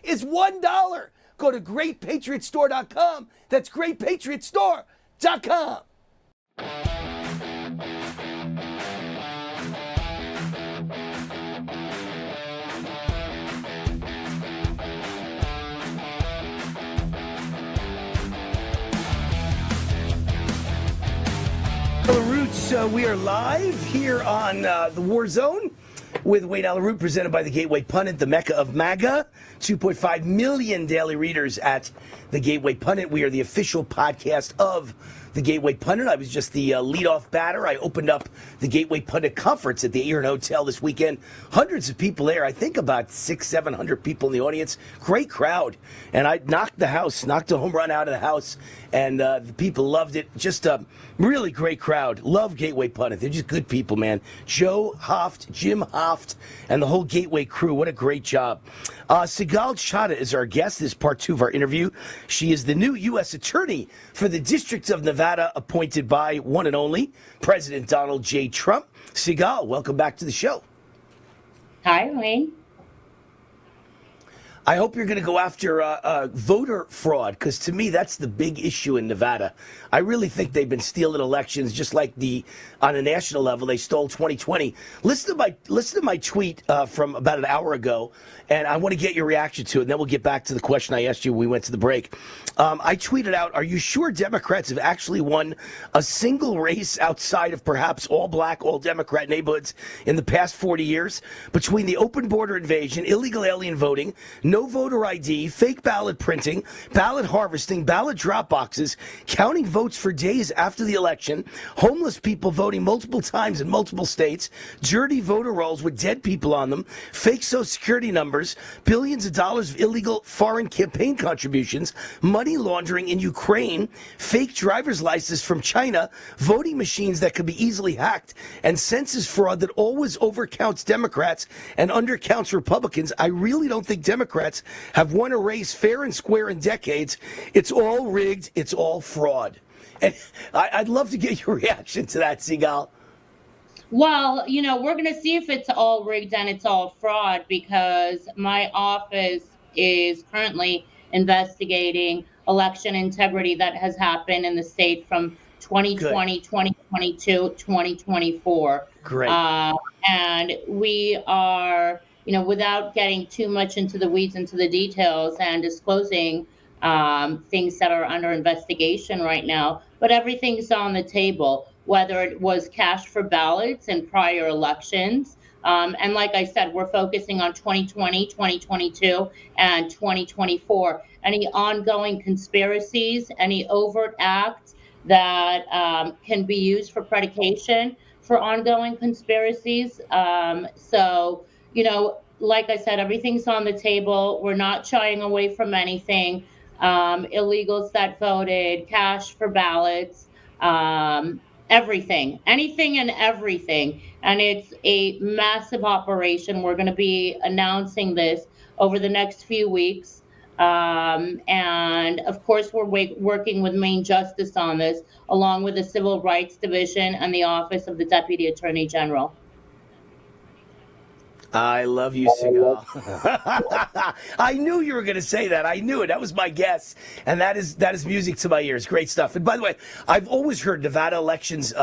is $1. Go to GreatPatriotStore.com. That's GreatPatriotStore.com. Roots, we are live here on the War Zone with Wayne Allyn Root, presented by the Gateway Pundit, the Mecca of MAGA. 2.5 million daily readers at the Gateway Pundit. We are the official podcast of the Gateway Pundit. I was just the leadoff batter. I opened up the Gateway Pundit Conference at the Erin Hotel this weekend. Hundreds of people there. I think about 600-700 people in the audience. Great crowd. And I knocked a home run out of the house, and the people loved it. Just a really great crowd. Love Gateway Pundit. They're just good people, man. Joe Hoft, Jim Hoft, and the whole Gateway crew. What a great job. Sigal Chattah is our guest. This is part 2 of our interview. She is the new U.S. Attorney for the District of Nevada, appointed by one and only President Donald J. Trump. Sigal, welcome back to the show. Hi, Wayne. I hope you're going to go after voter fraud, because to me, that's the big issue in Nevada. I really think they've been stealing elections, just like on a national level, they stole 2020. Listen to my tweet from about an hour ago, and I want to get your reaction to it, and then we'll get back to the question I asked you when we went to the break. I tweeted out, are you sure Democrats have actually won a single race outside of perhaps all black, all Democrat neighborhoods in the past 40 years? Between the open border invasion, illegal alien voting, no voter ID, fake ballot printing, ballot harvesting, ballot drop boxes, counting votes for days after the election, homeless people voting multiple times in multiple states, dirty voter rolls with dead people on them, fake Social Security numbers, billions of dollars of illegal foreign campaign contributions, money laundering in Ukraine, fake driver's licenses from China, voting machines that could be easily hacked, and census fraud that always overcounts Democrats and undercounts Republicans. I really don't think Democrats have won a race fair and square in decades. It's all rigged. It's all fraud. And I'd love to get your reaction to that, Sigal. Well, we're going to see if it's all rigged and it's all fraud, because my office is currently investigating election integrity that has happened in the state from 2020, Good. 2022, 2024. Great. And we are, without getting too much into the weeds, into the details and disclosing things that are under investigation right now, but everything's on the table, whether it was cash for ballots in prior elections. And like I said, we're focusing on 2020, 2022, and 2024. Any ongoing conspiracies, any overt acts that can be used for predication for ongoing conspiracies. So, like I said, everything's on the table. We're not shying away from anything. Illegals that voted, cash for ballots, everything, anything and everything. And it's a massive operation. We're going to be announcing this over the next few weeks. And of course, we're working with Maine Justice on this, along with the Civil Rights Division and the Office of the Deputy Attorney General. I love you, Sigal. I knew you were going to say that. I knew it. That was my guess. And that is music to my ears. Great stuff. And by the way, I've always heard Nevada elections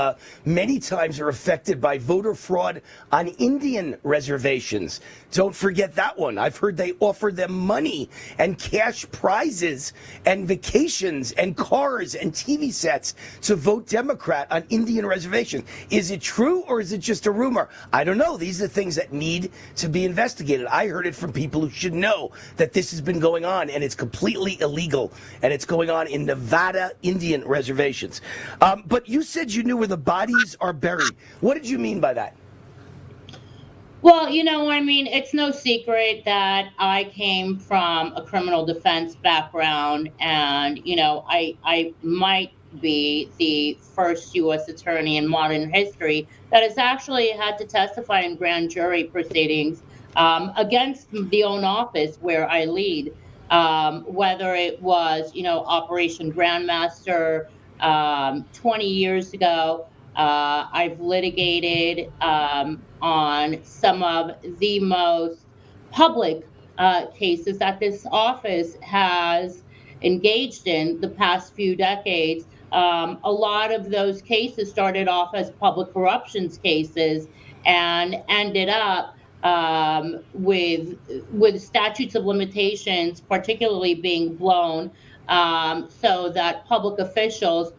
many times are affected by voter fraud on Indian reservations. Don't forget that one. I've heard they offer them money and cash prizes and vacations and cars and TV sets to vote Democrat on Indian reservations. Is it true, or is it just a rumor? I don't know. These are things that need to be investigated. I heard it from people who should know that this has been going on, and it's completely illegal, and it's going on in Nevada Indian reservations. But you said you knew where the bodies are buried. What did you mean by that? Well, it's no secret that I came from a criminal defense background, and, I might be the first U.S. attorney in modern history that has actually had to testify in grand jury proceedings against the own office where I lead, whether it was, Operation Grandmaster 20 years ago. I've litigated on some of the most public cases that this office has engaged in the past few decades. A lot of those cases started off as public corruptions cases and ended up with statutes of limitations, particularly being blown, so that public officials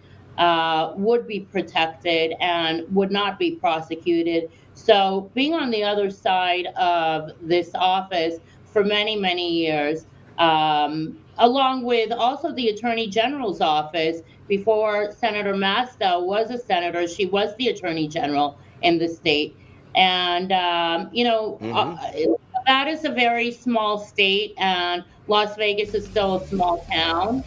would be protected and would not be prosecuted. So, being on the other side of this office for many, many years, along with also the Attorney General's office, before Senator Masta was a senator, she was the Attorney General in the state. And, that is a very small state, and Las Vegas is still a small town.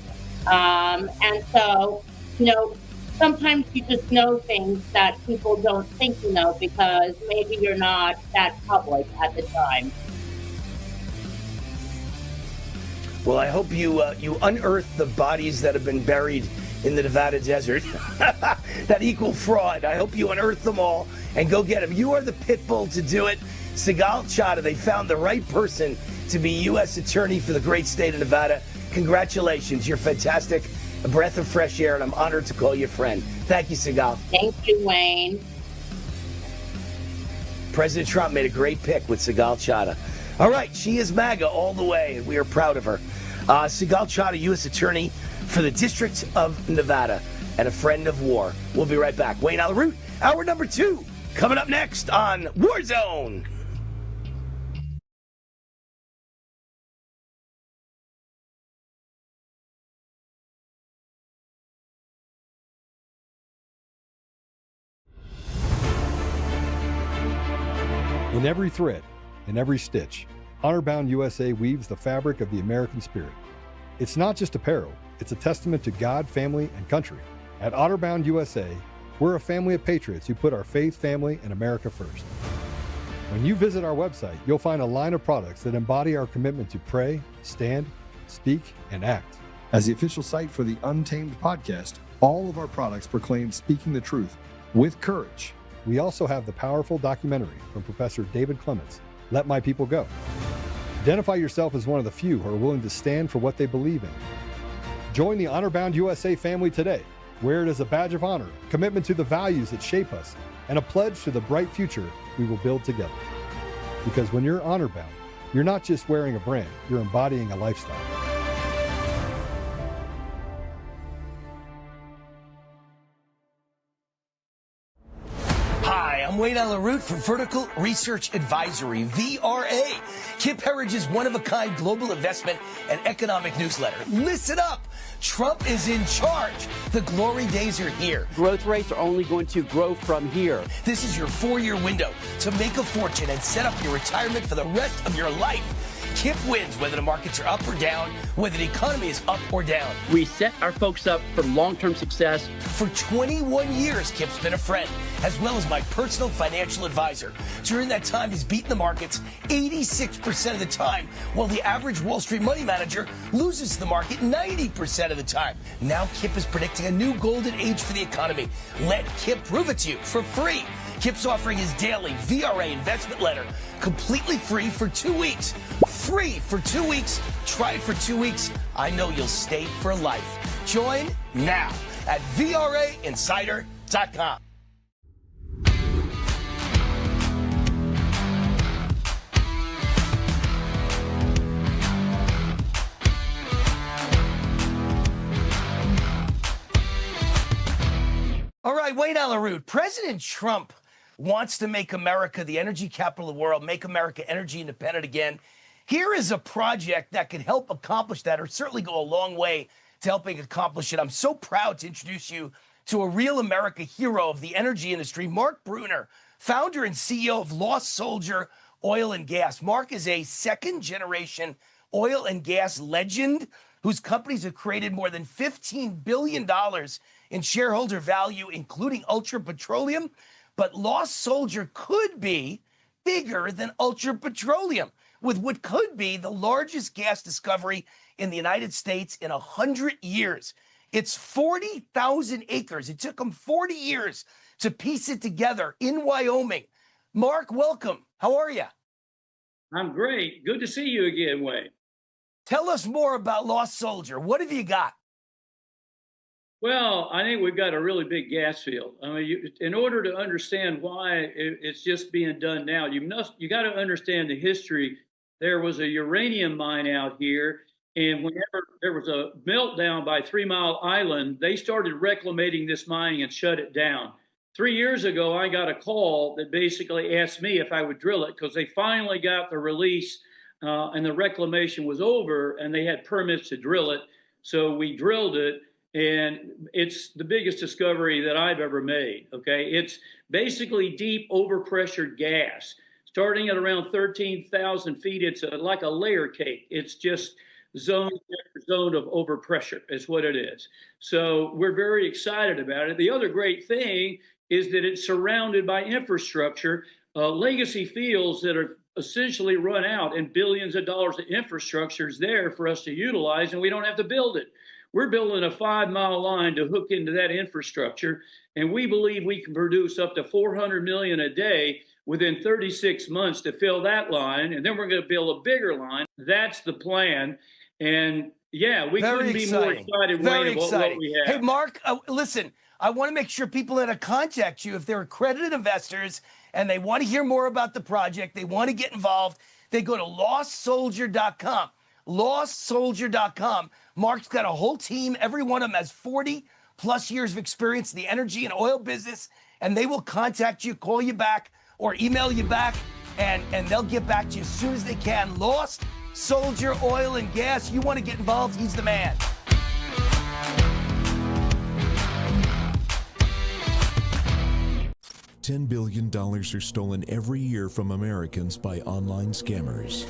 And so, you know, sometimes you just know things that people don't think you know because maybe you're not that public at the time. Well, I hope you unearth the bodies that have been buried in the Nevada desert that equal fraud. I hope you unearth them all and go get them. You are the pit bull to do it. Sigal Chattah, they found the right person to be U.S. Attorney for the great state of Nevada. Congratulations. You're fantastic. A breath of fresh air, and I'm honored to call you a friend. Thank you, Sigal. Thank you, Wayne. President Trump made a great pick with Sigal Chattah. All right, she is MAGA all the way, and we are proud of her. Sigal Chattah, U.S. Attorney for the District of Nevada and a friend of war. We'll be right back. Wayne Allyn Root, hour number 2, coming up next on Warzone. In every thread, in every stitch, Honor-Bound USA weaves the fabric of the American spirit. It's not just apparel, it's a testament to God, family, and country. At Honor-Bound USA, we're a family of patriots who put our faith, family, and America first. When you visit our website, you'll find a line of products that embody our commitment to pray, stand, speak, and act. As the official site for the Untamed podcast, all of our products proclaim speaking the truth with courage. We also have the powerful documentary from Professor David Clements, Let My People Go. Identify yourself as one of the few who are willing to stand for what they believe in. Join the Honor-Bound USA family today. Wear it as a badge of honor, commitment to the values that shape us, and a pledge to the bright future we will build together. Because when you're honor-bound, you're not just wearing a brand, you're embodying a lifestyle. I'm Wayne Allyn Root for Vertical Research Advisory, VRA, Kip Herriage's one-of-a-kind global investment and economic newsletter. Listen up! Trump is in charge. The glory days are here. Growth rates are only going to grow from here. This is your 4-year window to make a fortune and set up your retirement for the rest of your life. Kip wins whether the markets are up or down, whether the economy is up or down. We set our folks up for long-term success. For 21 years, Kip's been a friend, as well as my personal financial advisor. During that time, he's beaten the markets 86% of the time, while the average Wall Street money manager loses the market 90% of the time. Now Kip is predicting a new golden age for the economy. Let Kip prove it to you for free. Kip's offering his daily VRA investment letter completely free for 2 weeks. Free for 2 weeks. Try it for 2 weeks. I know you'll stay for life. Join now at VRAinsider.com. All right, Wayne Allyn Root. President Trump wants to make America the energy capital of the world, make America energy independent again. Here is a project that can help accomplish that, or certainly go a long way to helping accomplish it. I'm so proud to introduce you to a real America hero of the energy industry, Mark Brunner, founder and CEO of Lost Soldier Oil and Gas. Mark is a second-generation oil and gas legend whose companies have created more than $15 billion in shareholder value, including Ultra Petroleum. But Lost Soldier could be bigger than Ultra Petroleum, with what could be the largest gas discovery in the United States in 100 years. It's 40,000 acres. It took them 40 years to piece it together in Wyoming. Mark, welcome. How are you? I'm great. Good to see you again, Wayne. Tell us more about Lost Soldier. What have you got? Well, I think we've got a really big gas field. I mean, in order to understand why it's just being done now, you got to understand the history. There was a uranium mine out here, and whenever there was a meltdown by 3 Mile Island, they started reclamating this mining and shut it down. 3 years ago, I got a call that basically asked me if I would drill it because they finally got the release and the reclamation was over and they had permits to drill it. So we drilled it. And it's the biggest discovery that I've ever made, okay? It's basically deep overpressured gas. Starting at around 13,000 feet, it's like a layer cake. It's just zone after zone of overpressure is what it is. So we're very excited about it. The other great thing is that it's surrounded by infrastructure, legacy fields that are essentially run out, and billions of dollars of infrastructure is there for us to utilize, and we don't have to build it. We're building a 5 mile line to hook into that infrastructure, and we believe we can produce up to 400 million a day within 36 months to fill that line, and then we're going to build a bigger line. That's the plan, and yeah, we couldn't be more excited, Wayne, about what we have. Hey, Mark, listen, I want to make sure people that contact you, if they're accredited investors and they want to hear more about the project, they want to get involved, they go to lostsoldier.com. lostsoldier.com. Mark's got a whole team. Every one of them has 40 plus years of experience in the energy and oil business, and they will contact you, call you back, or email you back, and they'll get back to you as soon as they can. Lost Soldier Oil and Gas. You want to get involved, he's the man. $10 billion are stolen every year from Americans by online scammers.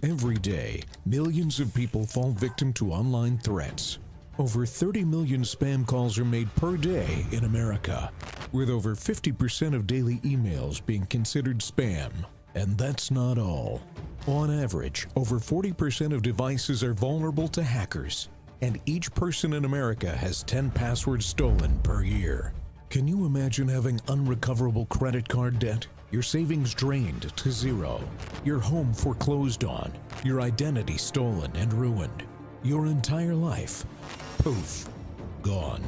Every day, millions of people fall victim to online threats. Over 30 million spam calls are made per day in America, with over 50% of daily emails being considered spam. And that's not all. On average, over 40% of devices are vulnerable to hackers, and each person in America has 10 passwords stolen per year. Can you imagine having unrecoverable credit card debt? Your savings drained to zero, your home foreclosed on, your identity stolen and ruined, your entire life, poof, gone.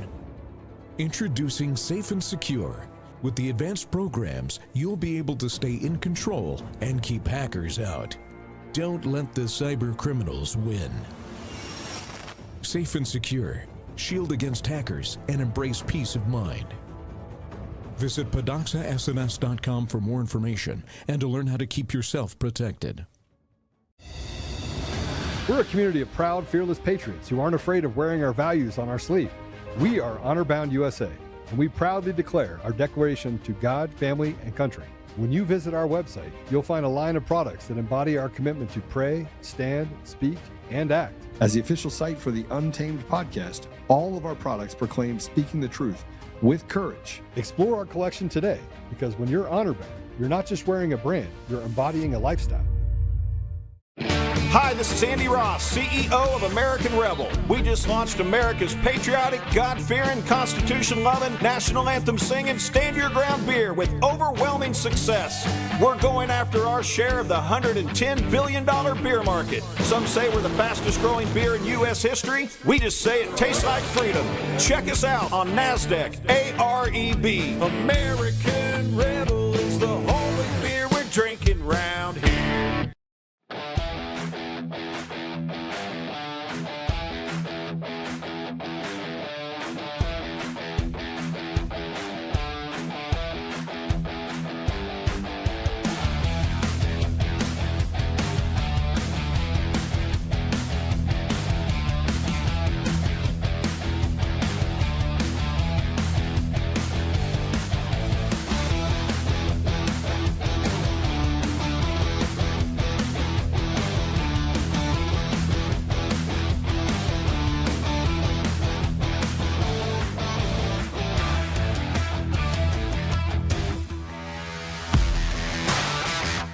Introducing Safe and Secure. With the advanced programs, you'll be able to stay in control and keep hackers out. Don't let the cyber criminals win. Safe and Secure. Shield against hackers and embrace peace of mind. Visit PadoxaSNS.com for more information and to learn how to keep yourself protected. We're a community of proud, fearless patriots who aren't afraid of wearing our values on our sleeve. We are Honor Bound USA, and we proudly declare our declaration to God, family, and country. When you visit our website, you'll find a line of products that embody our commitment to pray, stand, speak, and act. As the official site for the Untamed podcast, all of our products proclaim speaking the truth with courage. Explore our collection today, because when you're honor bound, you're not just wearing a brand, you're embodying a lifestyle. Hi, this is Andy Ross, CEO of American Rebel. We just launched America's patriotic, God-fearing, Constitution-loving, national anthem-singing, stand-your-ground beer with overwhelming success. We're going after our share of the $110 billion beer market. Some say we're the fastest-growing beer in U.S. history. We just say it tastes like freedom. Check us out on NASDAQ, AREB. American Rebel is the only beer we're drinking round here.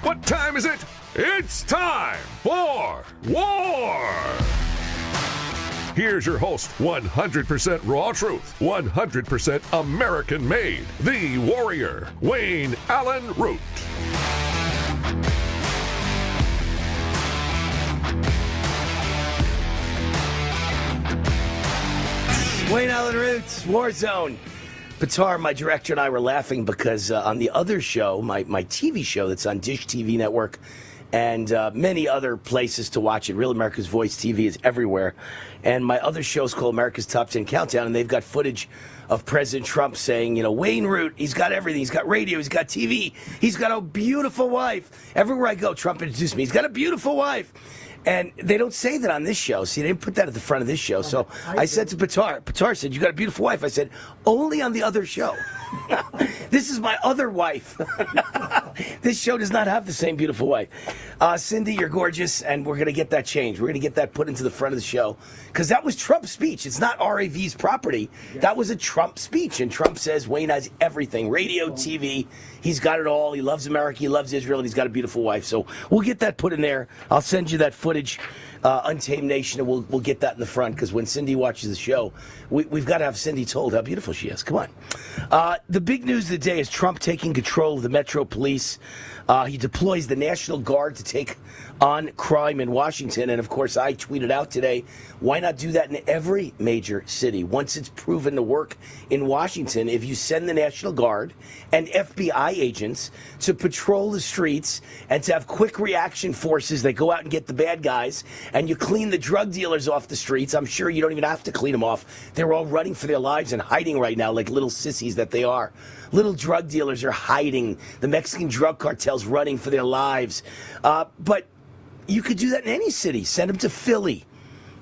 What time is it? It's time for war! Here's your host, 100% raw truth, 100% American made, the warrior, Wayne Allyn Root. Wayne Allen Roots, Warzone. Pitar, my director, and I were laughing because on the other show, my TV show that's on Dish TV Network and many other places to watch it, Real America's Voice TV is everywhere. And my other show is called America's Top 10 Countdown, and they've got footage of President Trump saying, Wayne Root, he's got everything. He's got radio, he's got TV, he's got a beautiful wife. Everywhere I go, Trump introduced me. He's got a beautiful wife. And they don't say that on this show. See, they didn't put that at the front of this show. So I said to Pitar said, you got a beautiful wife. I said, only on the other show. This is my other wife. This show does not have the same beautiful wife. Cindy, you're gorgeous, and we're going to get that changed. We're going to get that put into the front of the show. Because that was Trump's speech. It's not RAV's property. That was a Trump speech. And Trump says Wayne has everything. Radio, TV. He's got it all. He loves America. He loves Israel. And he's got a beautiful wife. So we'll get that put in there. I'll send you that footage, Untamed Nation, and we'll get that in the front. Because when Cindy watches the show, we've got to have Cindy told how beautiful she is. Come on. The big news of the day is Trump taking control of the Metro Police. He deploys the National Guard to take on crime in Washington. And, of course, I tweeted out today, why not do that in every major city? Once it's proven to work in Washington, if you send the National Guard and FBI agents to patrol the streets and to have quick reaction forces that go out and get the bad guys, and you clean the drug dealers off the streets, I'm sure you don't even have to clean them off. They're all running for their lives and hiding right now like little sissies that they are. Little drug dealers are hiding. The Mexican drug cartel's running for their lives. But you could do that in any city. Send them to Philly.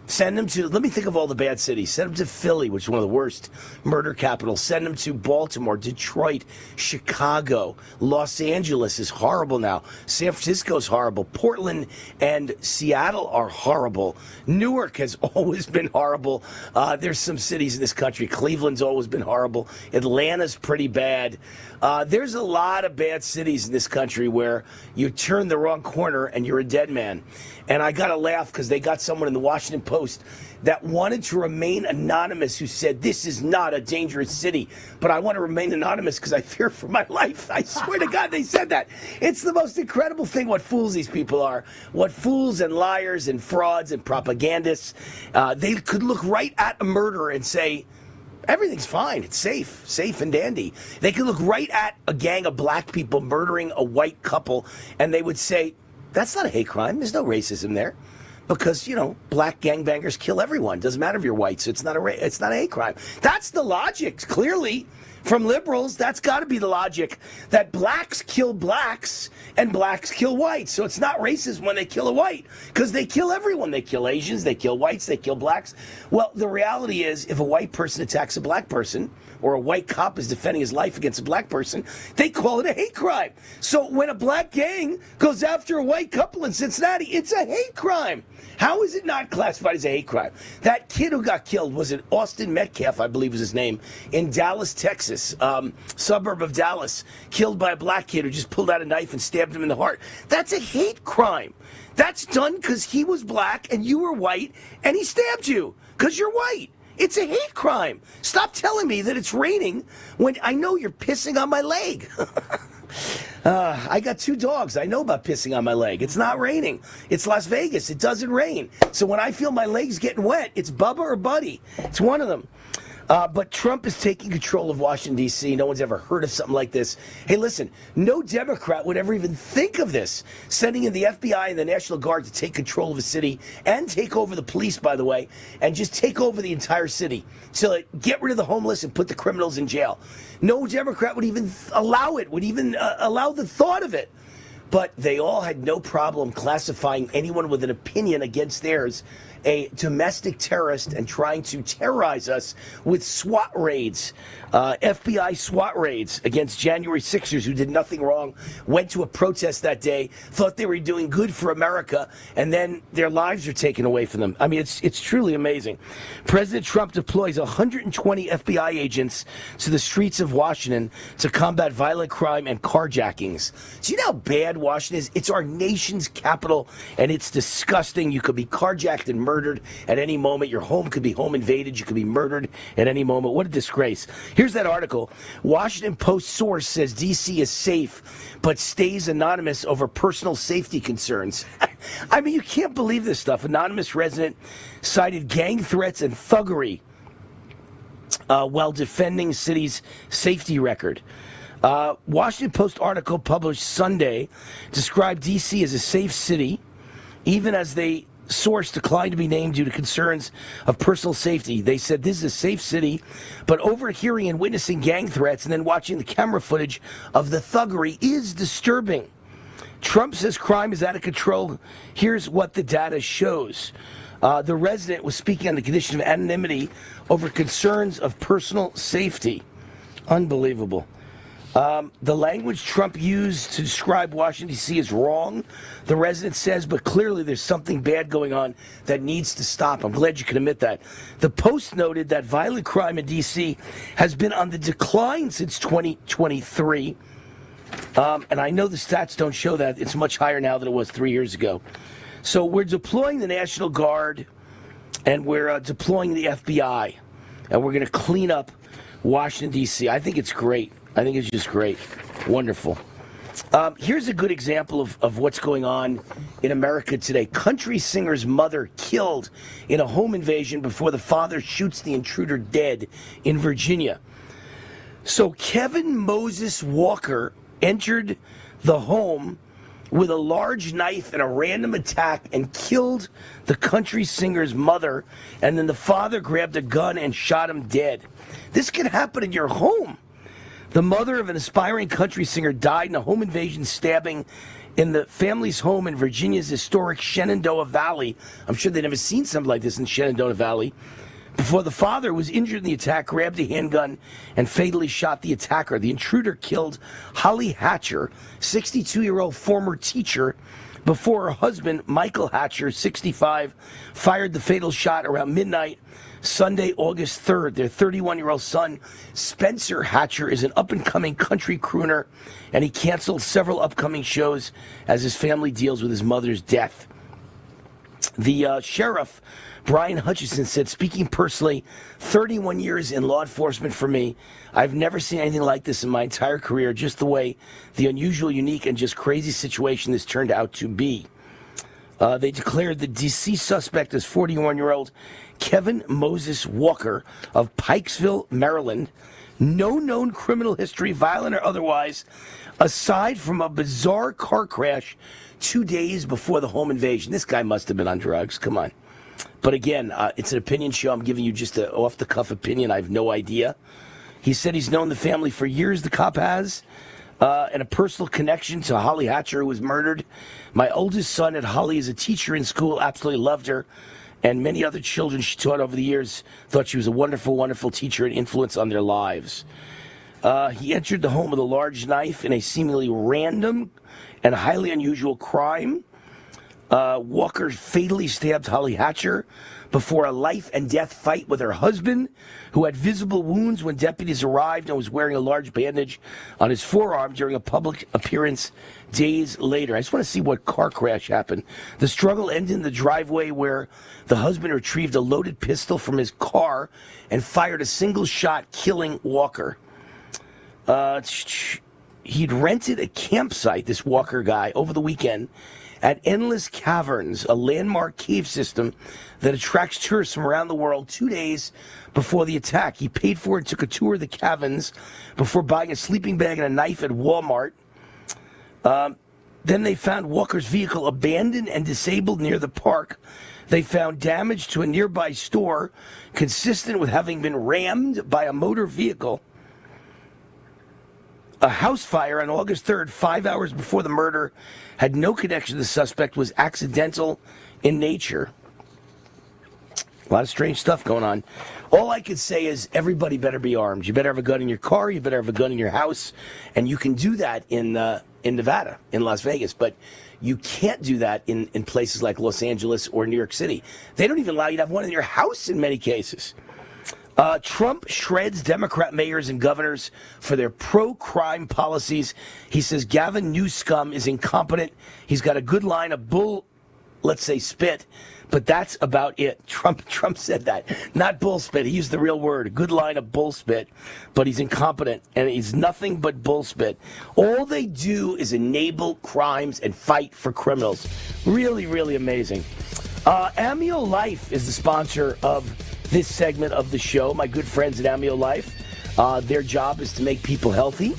Send them to, let me think of all the bad cities. Send them to Philly, which is one of the worst murder capitals. Send them to Baltimore, Detroit, Chicago. Los Angeles is horrible now. San Francisco's horrible. Portland and Seattle are horrible. Newark has always been horrible. There's some cities in this country. Cleveland's always been horrible. Atlanta's pretty bad. There's a lot of bad cities in this country where you turn the wrong corner and you're a dead man. And I got to laugh because they got someone in the Washington Post that wanted to remain anonymous who said, this is not a dangerous city, but I want to remain anonymous because I fear for my life. I swear to God they said that. It's the most incredible thing what fools these people are. What fools and liars and frauds and propagandists. They could look right at a murderer and say, everything's fine. It's safe and dandy. They could look right at a gang of black people murdering a white couple, and they would say, that's not a hate crime. There's no racism there. Because, black gangbangers kill everyone. Doesn't matter if you're white, so it's not a hate crime. That's the logic, clearly, from liberals. That's got to be the logic, that blacks kill blacks and blacks kill whites. So it's not racism when they kill a white, because they kill everyone. They kill Asians, they kill whites, they kill blacks. Well, the reality is, if a white person attacks a black person, or a white cop is defending his life against a black person, they call it a hate crime. So when a black gang goes after a white couple in Cincinnati, it's a hate crime. How is it not classified as a hate crime? That kid who got killed, was it Austin Metcalf, I believe was his name, in Dallas, Texas, suburb of Dallas, killed by a black kid who just pulled out a knife and stabbed him in the heart. That's a hate crime. That's done because he was black and you were white and he stabbed you because you're white. It's a hate crime. Stop telling me that it's raining when I know you're pissing on my leg. I got 2 dogs. I know about pissing on my leg. It's not raining. It's Las Vegas. It doesn't rain. So when I feel my legs getting wet, it's Bubba or Buddy. It's one of them. But Trump is taking control of Washington, D.C. No one's ever heard of something like this. Hey, listen, no Democrat would ever even think of this, sending in the FBI and the National Guard to take control of a city and take over the police, by the way, and just take over the entire city. So get rid of the homeless and put the criminals in jail. No Democrat would even allow it, would even allow the thought of it. But they all had no problem classifying anyone with an opinion against theirs a domestic terrorist and trying to terrorize us with SWAT raids, FBI SWAT raids against January 6ers who did nothing wrong, went to a protest that day, thought they were doing good for America, and then their lives are taken away from them. I mean, it's truly amazing. President Trump deploys 120 FBI agents to the streets of Washington to combat violent crime and carjackings. Do you know how bad Washington is? It's our nation's capital, and it's disgusting. You could be carjacked and murdered at any moment. Your home could be home invaded. You could be murdered at any moment. What a disgrace. Here's that article. Washington Post source says D.C. is safe, but stays anonymous over personal safety concerns. I mean, you can't believe this stuff. Anonymous resident cited gang threats and thuggery while defending city's safety record. Washington Post article published Sunday described D.C. as a safe city, even as they source declined to be named due to concerns of personal safety. They said this is a safe city, but overhearing and witnessing gang threats and then watching the camera footage of the thuggery is disturbing. Trump says crime is out of control. Here's what the data shows. The resident was speaking on the condition of anonymity over concerns of personal safety. Unbelievable. The language Trump used to describe Washington, D.C. is wrong, the resident says, but clearly there's something bad going on that needs to stop. I'm glad you can admit that. The Post noted that violent crime in D.C. has been on the decline since 2023. And I know the stats don't show that. It's much higher now than it was 3 years ago. So we're deploying the National Guard, and we're deploying the FBI, and we're going to clean up Washington, D.C. I think it's great. I think it's just great. Wonderful. Here's a good example of what's going on in America today. Country singer's mother killed in a home invasion before the father shoots the intruder dead in Virginia. So Kevin Moses Walker entered the home with a large knife and a random attack and killed the country singer's mother, and then the father grabbed a gun and shot him dead. This can happen in your home. The mother of an aspiring country singer died in a home invasion stabbing in the family's home in Virginia's historic Shenandoah Valley. I'm sure they've never seen something like this in Shenandoah Valley. Before the father was injured in the attack, grabbed a handgun and fatally shot the attacker. The intruder killed Holly Hatcher, 62-year-old former teacher, before her husband, Michael Hatcher, 65, fired the fatal shot around midnight Sunday, August 3rd. Their 31-year-old son, Spencer Hatcher, is an up-and-coming country crooner, and he canceled several upcoming shows as his family deals with his mother's death. The sheriff, Brian Hutchison, said, speaking personally, 31 years in law enforcement for me. I've never seen anything like this in my entire career, just the way the unusual, unique, and just crazy situation this turned out to be. They declared the deceased suspect as 41-year-old Kevin Moses Walker of Pikesville, Maryland. No known criminal history, violent or otherwise, aside from a bizarre car crash 2 days before the home invasion. This guy must have been on drugs. Come on. But again, it's an opinion show. I'm giving you just an off-the-cuff opinion. I have no idea. He said he's known the family for years, the cop has, and a personal connection to Holly Hatcher, who was murdered. My oldest son at Holly is a teacher in school, absolutely loved her, and many other children she taught over the years thought she was a wonderful, wonderful teacher and influence on their lives. He entered the home with a large knife in a seemingly random and highly unusual crime. Walker fatally stabbed Holly Hatcher before a life-and-death fight with her husband, who had visible wounds when deputies arrived and was wearing a large bandage on his forearm during a public appearance days later. I just want to see what car crash happened. The struggle ended in the driveway where the husband retrieved a loaded pistol from his car and fired a single shot, killing Walker. He'd rented a campsite, this Walker guy, over the weekend at Endless Caverns, a landmark cave system that attracts tourists from around the world 2 days before the attack. He paid for it, took a tour of the caverns before buying a sleeping bag and a knife at Walmart. Then they found Walker's vehicle abandoned and disabled near the park. They found damage to a nearby store consistent with having been rammed by a motor vehicle. A house fire on August 3rd, 5 hours before the murder, had no connection to the suspect, was accidental in nature. A lot of strange stuff going on. All I could say is everybody better be armed. You better have a gun in your car. You better have a gun in your house. And you can do that in Nevada, in Las Vegas. But you can't do that in places like Los Angeles or New York City. They don't even allow you to have one in your house in many cases. Trump shreds Democrat mayors and governors for their pro-crime policies. He says Gavin Newsom is incompetent. He's got a good line of bull, let's say spit, but that's about it. Trump said that. Not bull spit. He used the real word. A good line of bull spit, but he's incompetent, and he's nothing but bull spit. All they do is enable crimes and fight for criminals. Really, really amazing. Amio Life is the sponsor of this segment of the show. My good friends at Amio Life, their job is to make people healthy,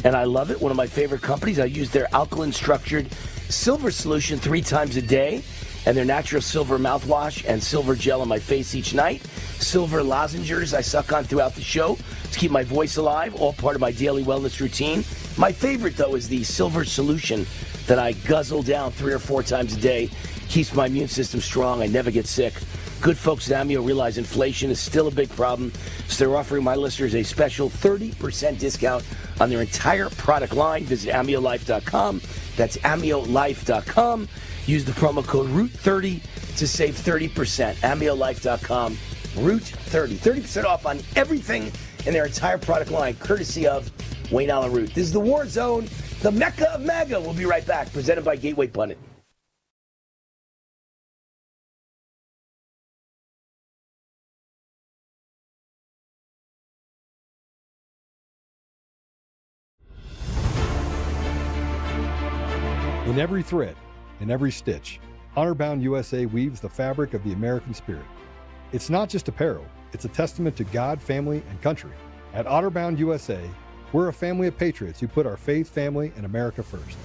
and I love it. One of my favorite companies. I use their alkaline structured silver solution 3 times a day, and their natural silver mouthwash and silver gel on my face each night. Silver lozenges I suck on throughout the show to keep my voice alive, all part of my daily wellness routine. My favorite, though, is the silver solution that I guzzle down 3 or 4 times a day. Keeps my immune system strong. I never get sick. Good folks at Amio realize inflation is still a big problem, so they're offering my listeners a special 30% discount on their entire product line. Visit AmioLife.com. That's AmioLife.com. Use the promo code ROOT30 to save 30%. AmioLife.com, ROOT30. 30% off on everything in their entire product line, courtesy of Wayne Allen Root. This is the War Zone, the Mecca of MAGA. We'll be right back, presented by Gateway Pundit. In every thread, in every stitch, Honor-Bound USA weaves the fabric of the American spirit. It's not just apparel, it's a testament to God, family, and country. At Honor-Bound USA, we're a family of patriots who put our faith, family, and America first.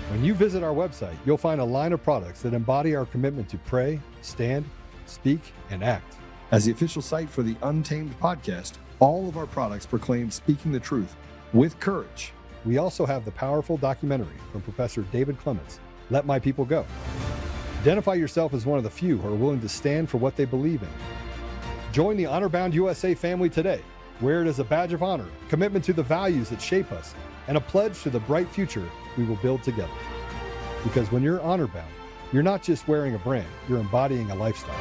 When you visit our website, you'll find a line of products that embody our commitment to pray, stand, speak, and act. As the official site for the Untamed podcast, all of our products proclaim speaking the truth with courage. We also have the powerful documentary from Professor David Clements, Let My People Go. Identify yourself as one of the few who are willing to stand for what they believe in. Join the Honor-Bound USA family today. Wear it as a badge of honor, commitment to the values that shape us, and a pledge to the bright future we will build together. Because when you're honor-bound, you're not just wearing a brand, you're embodying a lifestyle.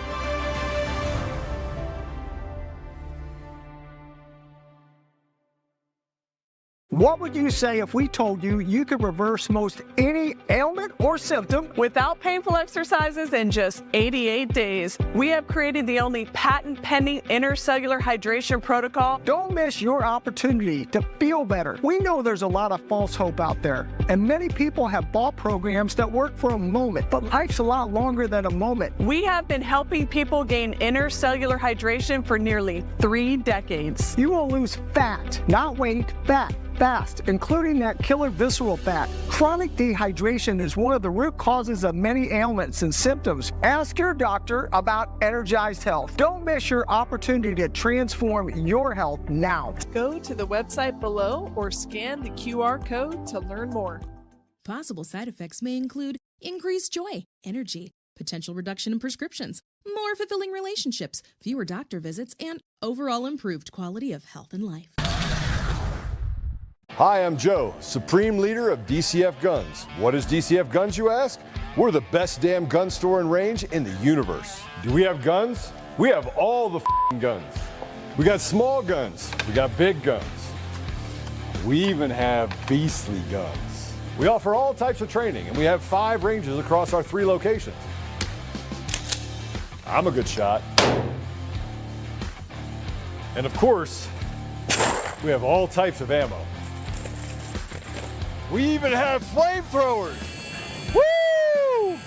What would you say if we told you you could reverse most any ailment or symptom without painful exercises in just 88 days? We have created the only patent-pending intercellular hydration protocol. Don't miss your opportunity to feel better. We know there's a lot of false hope out there, and many people have bought programs that work for a moment, but life's a lot longer than a moment. We have been helping people gain intercellular hydration for nearly 3 decades. You will lose fat, not weight, fat. Fast, including that killer visceral fat. Chronic dehydration is one of the root causes of many ailments and symptoms. Ask your doctor about Energized Health. Don't miss your opportunity to transform your health now. Go to the website below or scan the QR code to learn more. Possible side effects may include increased joy, energy, potential reduction in prescriptions, more fulfilling relationships, fewer doctor visits, and overall improved quality of health and life. Hi, I'm Joe, Supreme Leader of DCF Guns. What is DCF Guns, you ask? We're the best damn gun store and range in the universe. Do we have guns? We have all the guns. We got small guns. We got big guns. We even have beastly guns. We offer all types of training, and we have 5 ranges across our 3 locations. I'm a good shot. And of course, we have all types of ammo. We even have flamethrowers! Woo!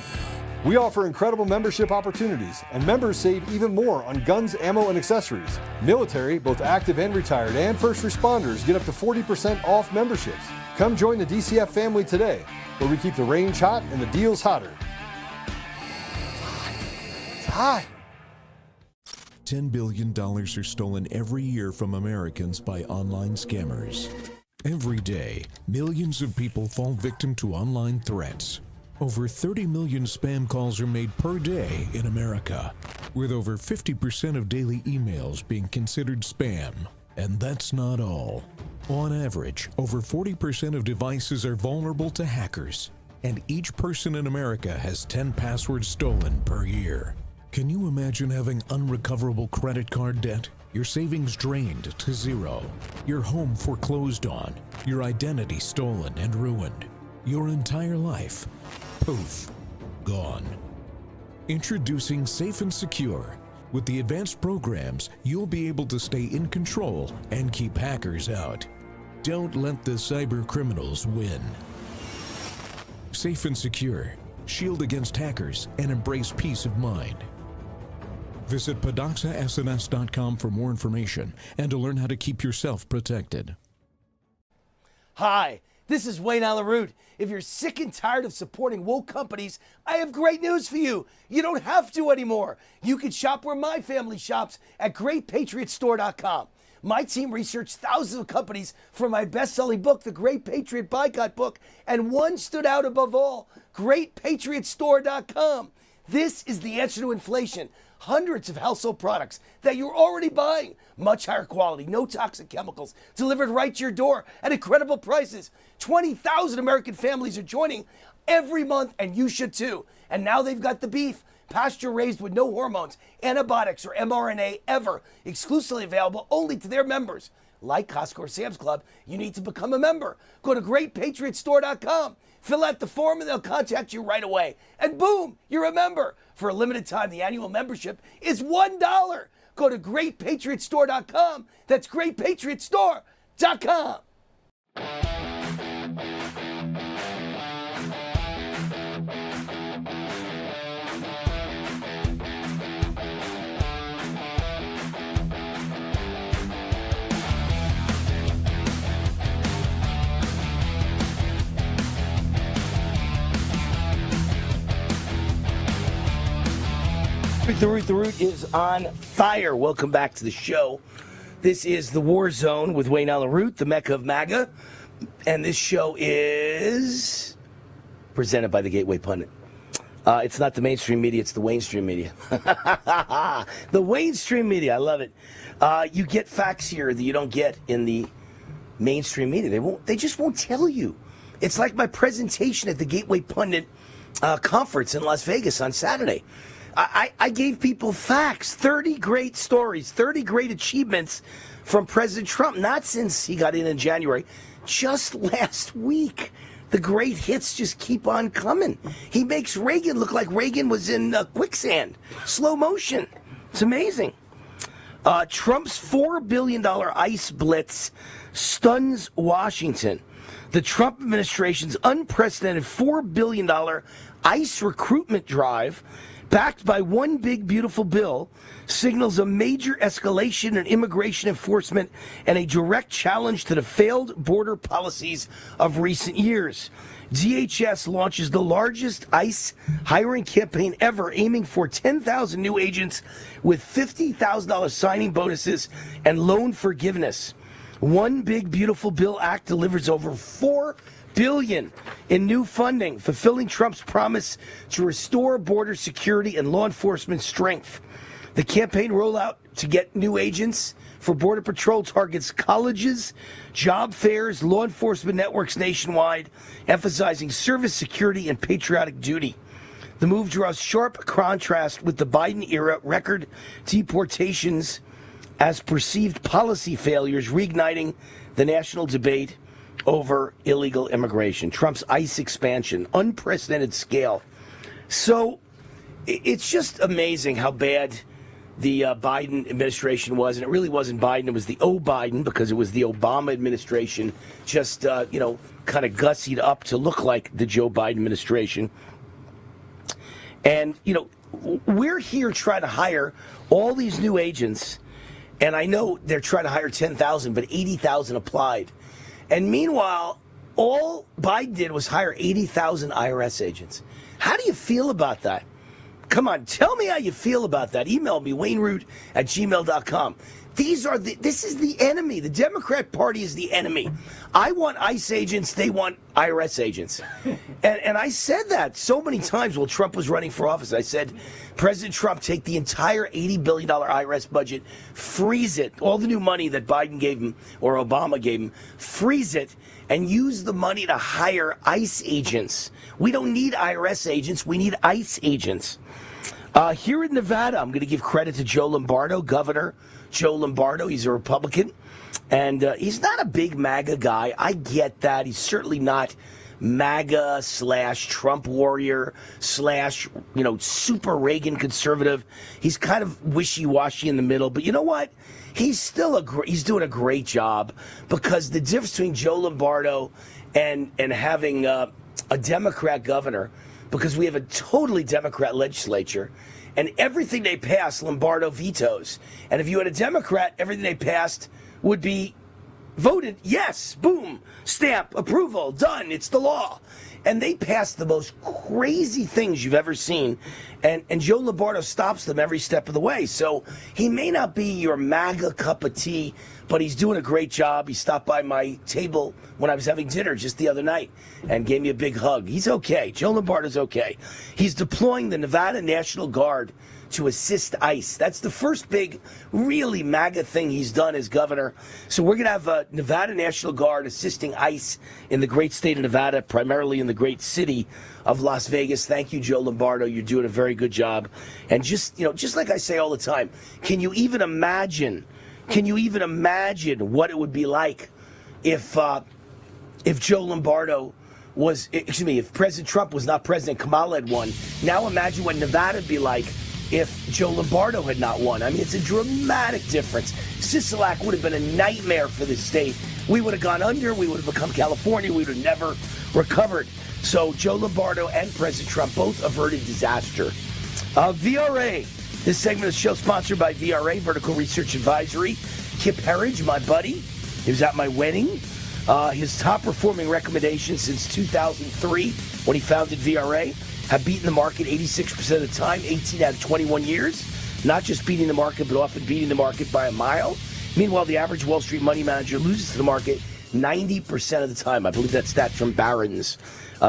We offer incredible membership opportunities, and members save even more on guns, ammo, and accessories. Military, both active and retired, and first responders get up to 40% off memberships. Come join the DCF family today, where we keep the range hot and the deals hotter. It's hot. $10 billion are stolen every year from Americans by online scammers. Every day, millions of people fall victim to online threats. Over 30 million spam calls are made per day in America, with over 50% of daily emails being considered spam. And that's not all. On average, over 40% of devices are vulnerable to hackers, and each person in America has 10 passwords stolen per year. Can you imagine having unrecoverable credit card debt? Your savings drained to zero, your home foreclosed on, your identity stolen and ruined, your entire life, poof, gone. Introducing Safe and Secure. With the advanced programs, you'll be able to stay in control and keep hackers out. Don't let the cyber criminals win. Safe and Secure. Shield against hackers and embrace peace of mind. Visit PadoxaSNS.com for more information and to learn how to keep yourself protected. Hi, this is Wayne Allyn Root. If you're sick and tired of supporting woke companies, I have great news for you. You don't have to anymore. You can shop where my family shops at GreatPatriotStore.com. My team researched thousands of companies for my best-selling book, The Great Patriot Boycott Book, and one stood out above all, GreatPatriotStore.com. This is the answer to inflation. Hundreds of household products that you're already buying. Much higher quality, no toxic chemicals, delivered right to your door at incredible prices. 20,000 American families are joining every month, and you should too. And now they've got the beef, pasture raised with no hormones, antibiotics, or mRNA ever, exclusively available only to their members. Like Costco or Sam's Club, you need to become a member. Go to GreatPatriotStore.com. Fill out the form and they'll contact you right away. And boom, you're a member. For a limited time, the annual membership is $1. Go to GreatPatriotStore.com. That's GreatPatriotStore.com. The Root is on fire. Welcome back to the show. This is the War Zone with Wayne Allyn Root, the Mecca of MAGA. And this show is presented by the Gateway Pundit. It's not the mainstream media, it's the Waynestream media. The Waynestream media, I love it. You get facts here that you don't get in the mainstream media. They just won't tell you. It's like my presentation at the Gateway Pundit conference in Las Vegas on Saturday. I gave people facts, 30 great stories, 30 great achievements from President Trump, not since he got in January, just last week. The great hits just keep on coming. He makes Reagan look like Reagan was in quicksand, slow motion. It's amazing. Trump's $4 billion ICE blitz stuns Washington. The Trump administration's unprecedented $4 billion ICE recruitment drive, backed by one big, beautiful bill, signals a major escalation in immigration enforcement and a direct challenge to the failed border policies of recent years. DHS launches the largest ICE hiring campaign ever, aiming for 10,000 new agents with $50,000 signing bonuses and loan forgiveness. One Big Beautiful Bill Act delivers over $4 billion in new funding, fulfilling Trump's promise to restore border security and law enforcement strength. The campaign rollout to get new agents for Border Patrol targets colleges, job fairs, law enforcement networks nationwide, emphasizing service, security, and patriotic duty. The move draws sharp contrast with the Biden-era record deportations as perceived policy failures, reigniting the national debate over illegal immigration. Trump's ICE expansion, unprecedented scale. So it's just amazing how bad the Biden administration was. And it really wasn't Biden. It was the O-Biden, because it was the Obama administration just, kind of gussied up to look like the Joe Biden administration. And, we're here trying to hire all these new agents. And I know they're trying to hire 10,000, but 80,000 applied. And meanwhile, all Biden did was hire 80,000 IRS agents. How do you feel about that? Come on, tell me how you feel about that. Email me, wayneroot@gmail.com. This is the enemy. The Democrat Party is the enemy. I want ICE agents. They want IRS agents. And I said that so many times while Trump was running for office. I said, President Trump, take the entire $80 billion IRS budget, freeze it, all the new money that Biden gave him or Obama gave him, freeze it, and use the money to hire ICE agents. We don't need IRS agents. We need ICE agents. Here in Nevada, I'm going to give credit to Joe Lombardo, Governor Joe Lombardo. He's a Republican, and he's not a big MAGA guy. I get that. He's certainly not MAGA / Trump warrior / super Reagan conservative. He's kind of wishy-washy in the middle. But you know what? He's still he's doing a great job, because the difference between Joe Lombardo and having a Democrat governor, because we have a totally Democrat legislature, and everything they pass, Lombardo vetoes. And if you had a Democrat, everything they passed would be voted yes, boom, stamp, approval, done, it's the law. And they pass the most crazy things you've ever seen, and Joe Lombardo stops them every step of the way. So he may not be your MAGA cup of tea, but he's doing a great job. He stopped by my table when I was having dinner just the other night and gave me a big hug. He's okay. Joe Lombardo's okay. He's deploying the Nevada National Guard to assist ICE. That's the first big, really MAGA thing he's done as governor. So we're going to have a Nevada National Guard assisting ICE in the great state of Nevada, primarily in the great city of Las Vegas. Thank you, Joe Lombardo. You're doing a very good job. And just like I say all the time, can you even imagine what it would be like if Joe Lombardo if President Trump was not president, Kamala had won. Now imagine what Nevada would be like if Joe Lombardo had not won. I mean, it's a dramatic difference. Sisolak would have been a nightmare for this state. We would have gone under. We would have become California. We would have never recovered. So Joe Lombardo and President Trump both averted disaster. VRA. This segment of the show sponsored by VRA, Vertical Research Advisory. Kip Herridge, my buddy, he was at my wedding. His top-performing recommendation since 2003, when he founded VRA, have beaten the market 86% of the time, 18 out of 21 years. Not just beating the market, but often beating the market by a mile. Meanwhile, the average Wall Street money manager loses to the market 90% of the time. I believe that stat from Barron's.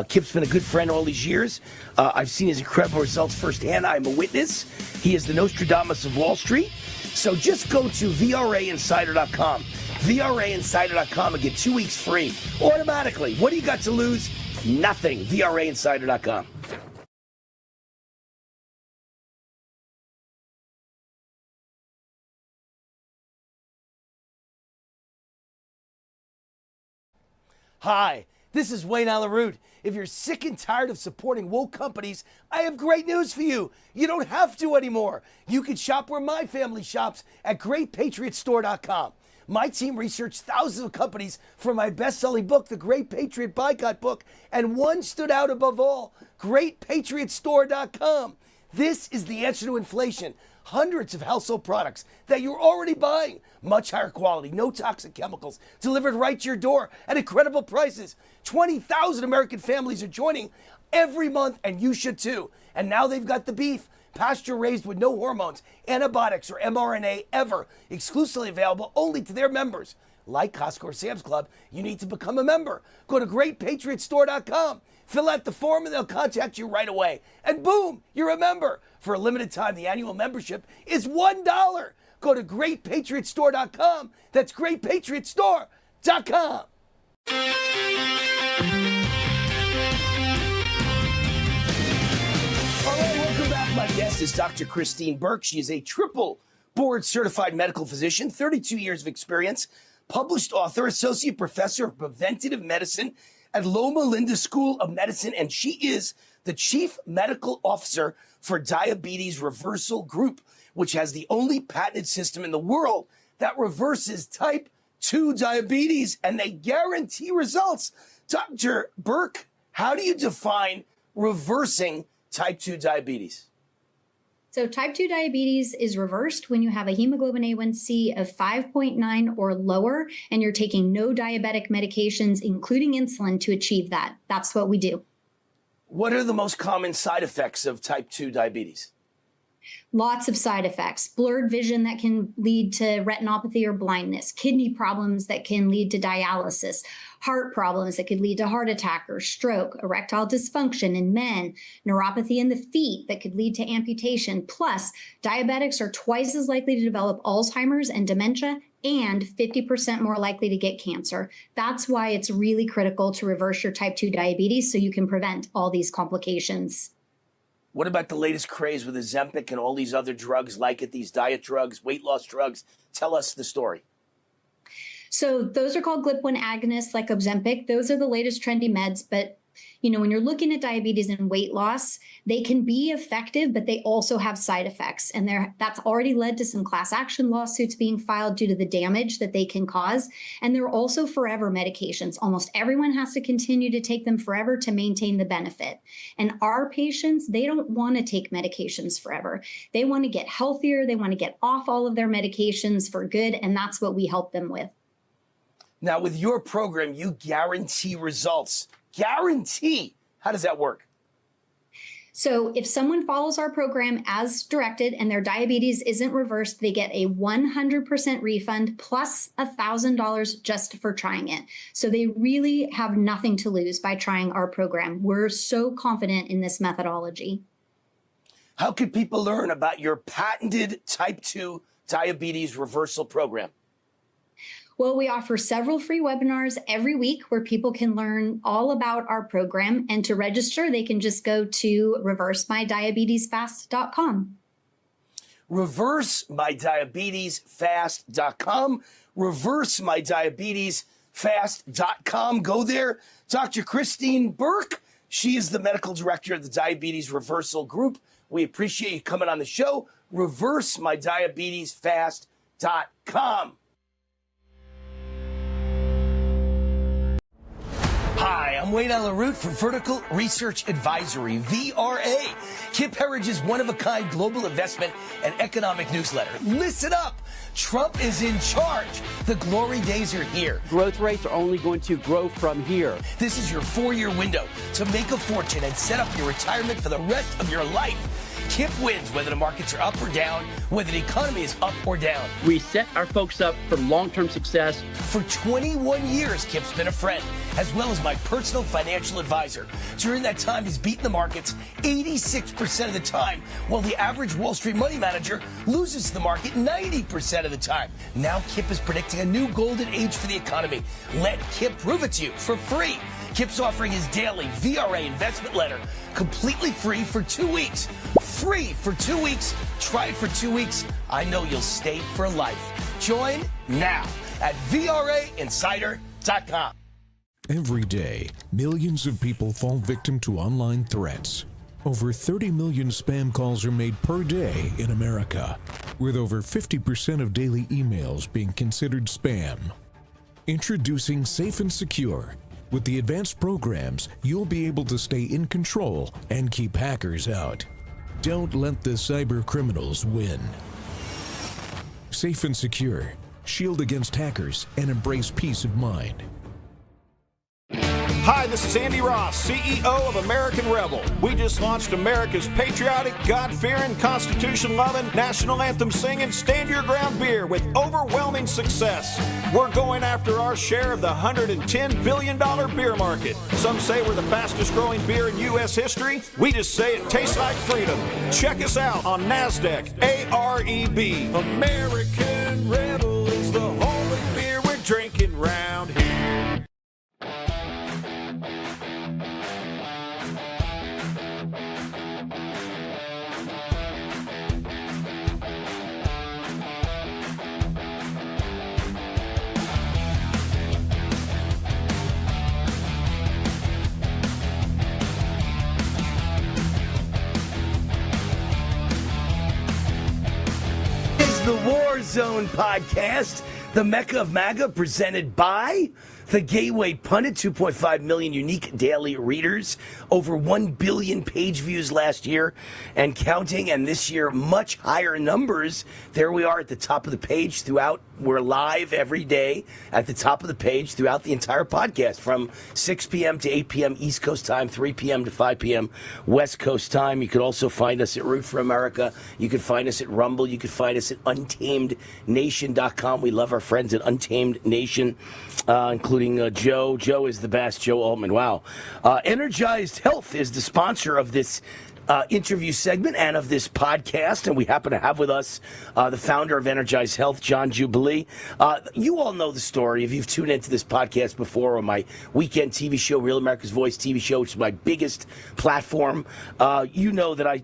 Kip's been a good friend all these years. I've seen his incredible results firsthand. I'm a witness. He is the Nostradamus of Wall Street. So just go to VRAinsider.com. VRAinsider.com and get 2 weeks free automatically. What do you got to lose? Nothing. VRAinsider.com. Hi, this is Wayne Allyn Root. If you're sick and tired of supporting woke companies, I have great news for you. You don't have to anymore. You can shop where my family shops at GreatPatriotStore.com. My team researched thousands of companies for my best-selling book, The Great Patriot Boycott Book, and one stood out above all, GreatPatriotStore.com. This is the answer to inflation. Hundreds of household products that you're already buying. Much higher quality, no toxic chemicals, delivered right to your door at incredible prices. 20,000 American families are joining every month, and you should too. And now they've got the beef, pasture-raised with no hormones, antibiotics, or mRNA ever, exclusively available only to their members. Like Costco or Sam's Club, you need to become a member. Go to GreatPatriotStore.com. Fill out the form and they'll contact you right away. And boom, you're a member. For a limited time, the annual membership is $1. Go to GreatPatriotStore.com. That's GreatPatriotStore.com. All right, welcome back. My guest is Dr. Christine Burke. She is a triple board certified medical physician, 32 years of experience, published author, associate professor of preventative medicine at Loma Linda School of Medicine, and she is the chief medical officer for Diabetes Reversal Group, which has the only patented system in the world that reverses type 2 diabetes, and they guarantee results. Dr. Burke, how do you define reversing type 2 diabetes? So type 2 diabetes is reversed when you have a hemoglobin A1C of 5.9 or lower, and you're taking no diabetic medications, including insulin, to achieve that. That's what we do. What are the most common side effects of type 2 diabetes? Lots of side effects. Blurred vision that can lead to retinopathy or blindness, kidney problems that can lead to dialysis, heart problems that could lead to heart attack or stroke, erectile dysfunction in men, neuropathy in the feet that could lead to amputation. Plus, diabetics are twice as likely to develop Alzheimer's and dementia and 50% more likely to get cancer. That's why it's really critical to reverse your type 2 diabetes so you can prevent all these complications. What about the latest craze with Ozempic and all these other drugs like it, these diet drugs, weight loss drugs? Tell us the story. So those are called GLP-1 agonists like Ozempic. Those are the latest trendy meds, but When you're looking at diabetes and weight loss, they can be effective, but they also have side effects. And that's already led to some class action lawsuits being filed due to the damage that they can cause. And they're also forever medications. Almost everyone has to continue to take them forever to maintain the benefit. And our patients, they don't want to take medications forever. They want to get healthier. They want to get off all of their medications for good. And that's what we help them with. Now, with your program, you guarantee results. Guarantee. How does that work? So if someone follows our program as directed and their diabetes isn't reversed, they get a 100% refund plus $1,000 just for trying it. So they really have nothing to lose by trying our program. We're so confident in this methodology. How can people learn about your patented type 2 diabetes reversal program? Well, we offer several free webinars every week where people can learn all about our program. And to register, they can just go to reversemydiabetesfast.com. Reversemydiabetesfast.com. Reversemydiabetesfast.com. Go there. Dr. Christine Burke, she is the medical director of the Diabetes Reversal Group. We appreciate you coming on the show. Reversemydiabetesfast.com. Hi, I'm Wayne LaRoute for Vertical Research Advisory, VRA. Kip Herridge's one-of-a-kind global investment and economic newsletter. Listen up! Trump is in charge. The glory days are here. Growth rates are only going to grow from here. This is your 4-year window to make a fortune and set up your retirement for the rest of your life. Kip wins whether the markets are up or down, whether the economy is up or down. We set our folks up for long-term success. For 21 years, Kip's been a friend, as well as my personal financial advisor. During that time, he's beaten the markets 86% of the time, while the average Wall Street money manager loses the market 90% of the time. Now Kip is predicting a new golden age for the economy. Let Kip prove it to you for free. Kip's offering his daily VRA investment letter completely free for 2 weeks. Free for 2 weeks. Try it for 2 weeks. I know you'll stay for life. Join now at VRAinsider.com. Every day, millions of people fall victim to online threats. Over 30 million spam calls are made per day in America, with over 50% of daily emails being considered spam. Introducing Safe and Secure. With the advanced programs, you'll be able to stay in control and keep hackers out. Don't let the cyber criminals win. Safe and Secure. Shield against hackers and embrace peace of mind. Hi, this is Andy Ross, CEO of American Rebel. We just launched America's patriotic, God-fearing, Constitution-loving, national anthem singing, stand your ground beer with overwhelming success. We're going after our share of the $110 billion beer market. Some say we're the fastest growing beer in U.S. history. We just say it tastes like freedom. Check us out on NASDAQ, AREB. American Rebel is the only beer we're drinking round here. The War Zone Podcast, the Mecca of MAGA, presented by The Gateway Pundit. 2.5 million unique daily readers, over 1 billion page views last year and counting, and this year much higher numbers. There we are at the top of the page throughout. We're live every day at the top of the page throughout the entire podcast from 6 p.m. to 8 p.m. East Coast time, 3 p.m. to 5 p.m. West Coast time. You could also find us at Root for America. You could find us at Rumble. You could find us at UntamedNation.com. We love our friends at Untamed Nation, including Joe. Joe is the best. Joe Altman. Wow. Energized Health is the sponsor of this interview segment and of this podcast, and we happen to have with us the founder of Energized Health, John Jubilee. You all know the story if you've tuned into this podcast before, or my weekend TV show, Real America's Voice TV show, which is my biggest platform. You know that I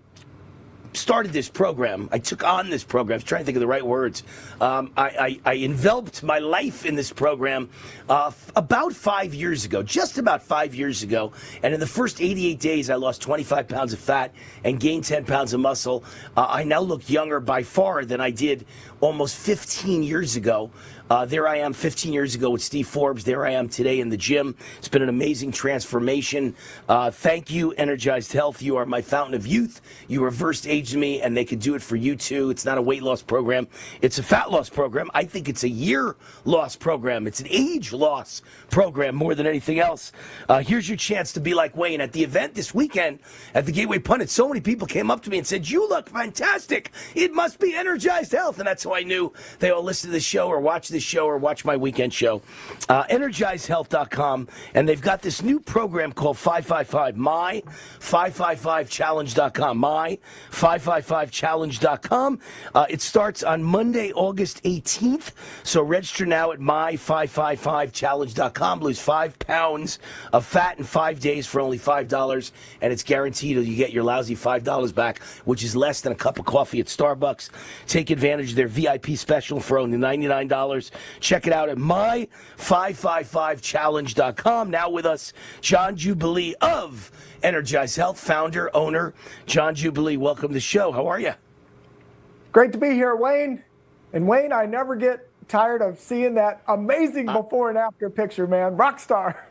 started this program, I took on this program, I was trying to think of the right words. I enveloped my life in this program about 5 years ago, just about 5 years ago. And in the first 88 days, I lost 25 pounds of fat and gained 10 pounds of muscle. I now look younger by far than I did almost 15 years ago. There I am 15 years ago with Steve Forbes. There I am today in the gym. It's been an amazing transformation. Thank you, Energized Health. You are my fountain of youth. You reversed aged me, and they could do it for you too. It's not a weight loss program. It's a fat loss program. I think it's a year loss program. It's an age loss program more than anything else. Here's your chance to be like Wayne. At the event this weekend at the Gateway Pundit, so many people came up to me and said, "You look fantastic. It must be Energized Health." And that's how I knew they all listened to the show or watched the show or watch my weekend show. EnergizedHealth.com, and they've got this new program called 555, my555challenge.com, my555challenge.com. It starts on Monday, August 18th, so register now at my555challenge.com. Lose 5 pounds of fat in 5 days for only $5, and it's guaranteed you get your lousy $5 back, which is less than a cup of coffee at Starbucks. Take advantage of their VIP special for only $99. Check it out at my555challenge.com. Now with us, John Jubilee of Energized Health, founder, owner. John Jubilee, welcome to the show. How are you? Great to be here, Wayne. And Wayne, I never get tired of seeing that amazing before and after picture, man. Rock star.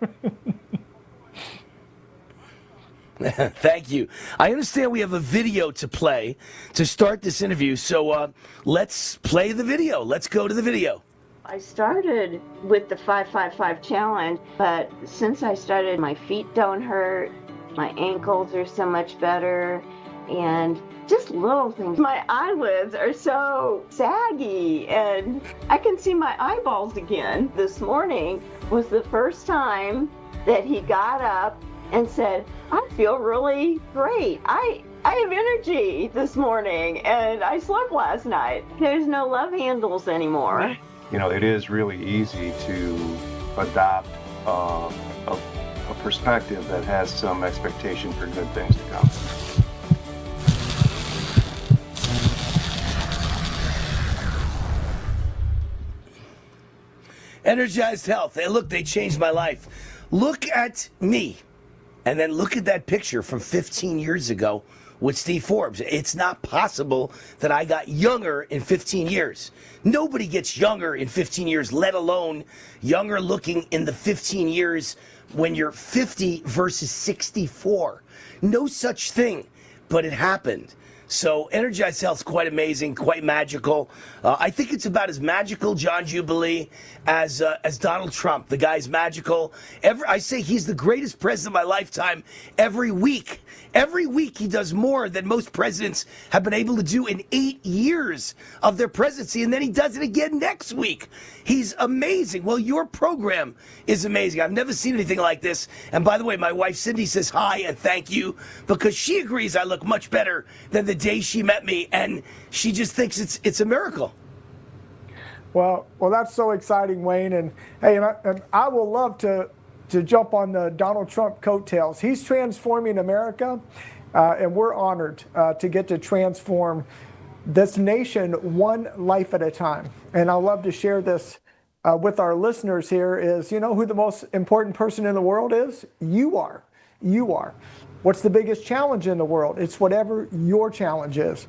Thank you. I understand we have a video to play to start this interview, so let's play the video. Let's go to the video. I started with the 555 challenge, but since I started, my feet don't hurt, my ankles are so much better, and just little things. My eyelids are so saggy, and I can see my eyeballs again. This morning was the first time that he got up and said, "I feel really great. I have energy this morning, and I slept last night." There's no love handles anymore. You know, it is really easy to adopt a perspective that has some expectation for good things to come. Energized Health. Hey, look, they changed my life. Look at me, and then look at that picture from 15 years ago with Steve Forbes. It's not possible that I got younger in 15 years. Nobody gets younger in 15 years, let alone younger looking in the 15 years when you're 50 versus 64. No such thing, but it happened. So Energized Health's quite amazing, quite magical. I think it's about as magical, John Jubilee, as Donald Trump. The guy's magical. I say he's the greatest president of my lifetime every week. Every week he does more than most presidents have been able to do in 8 years of their presidency, and then he does it again next week. He's amazing. Well, your program is amazing. I've never seen anything like this. And by the way, my wife Cindy says hi and thank you because she agrees I look much better than the day she met me, and she just thinks it's a miracle. Well, that's so exciting, Wayne. And hey, and I will love to jump on the Donald Trump coattails. He's transforming America, and we're honored to get to transform this nation one life at a time. And I'll love to share this with our listeners here is, you know who the most important person in the world is? You are. You are. What's the biggest challenge in the world? It's whatever your challenge is.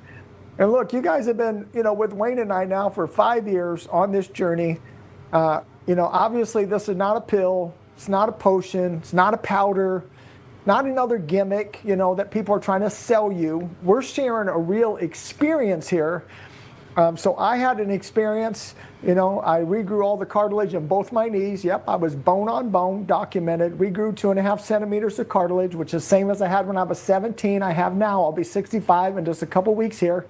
And look, you guys have been, with Wayne and I now for 5 years on this journey. Obviously this is not a pill. It's not a potion. It's not a powder. Not another gimmick, that people are trying to sell you. We're sharing a real experience here. So I had an experience, I regrew all the cartilage in both my knees. Yep, I was bone on bone, documented. Regrew 2.5 centimeters of cartilage, which is the same as I had when I was 17. I have now. I'll be 65 in just a couple weeks here.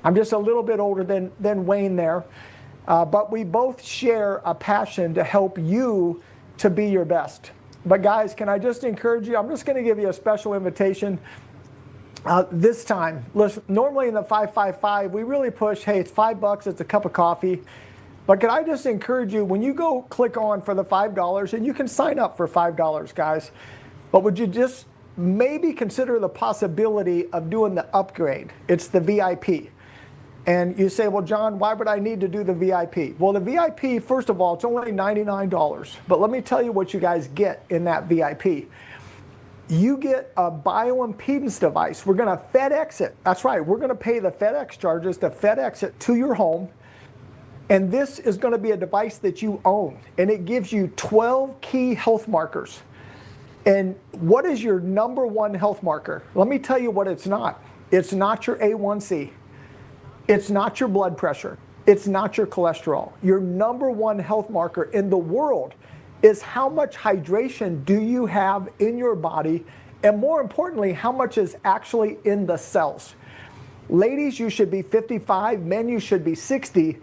I'm just a little bit older than Wayne there. But we both share a passion to help you to be your best. But guys, can I just encourage you? I'm just going to give you a special invitation. This time, listen, normally in the 555, we really push, hey, it's $5, it's a cup of coffee. But can I just encourage you, when you go click on for the $5, and you can sign up for $5, guys, but would you just maybe consider the possibility of doing the upgrade. It's the VIP. And you say, well, John, why would I need to do the VIP? Well, the VIP, first of all, it's only $99. But let me tell you what you guys get in that VIP. You get a bioimpedance device. We're going to FedEx it. That's right. We're going to pay the FedEx charges to FedEx it to your home. And this is going to be a device that you own. And it gives you 12 key health markers. And what is your number one health marker? Let me tell you what it's not. It's not your A1C. It's not your blood pressure. It's not your cholesterol. Your number one health marker in the world is how much hydration do you have in your body, and more importantly, how much is actually in the cells. Ladies, you should be 55. Men, you should be 60.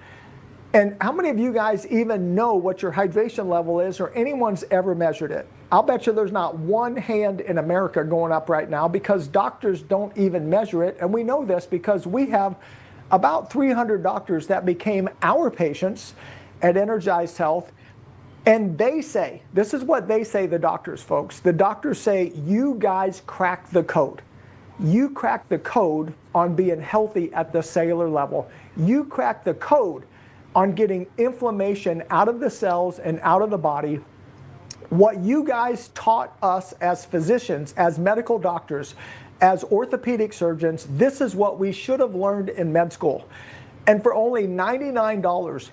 And how many of you guys even know what your hydration level is, or anyone's ever measured it? I'll bet you there's not one hand in America going up right now, because doctors don't even measure it. And we know this because we have about 300 doctors that became our patients at Energized Health. And they say, this is what they say, the doctors, folks. The doctors say, you guys cracked the code. You cracked the code on being healthy at the cellular level. You cracked the code on getting inflammation out of the cells and out of the body. What you guys taught us as physicians, as medical doctors, as orthopedic surgeons, this is what we should have learned in med school. And for only $99,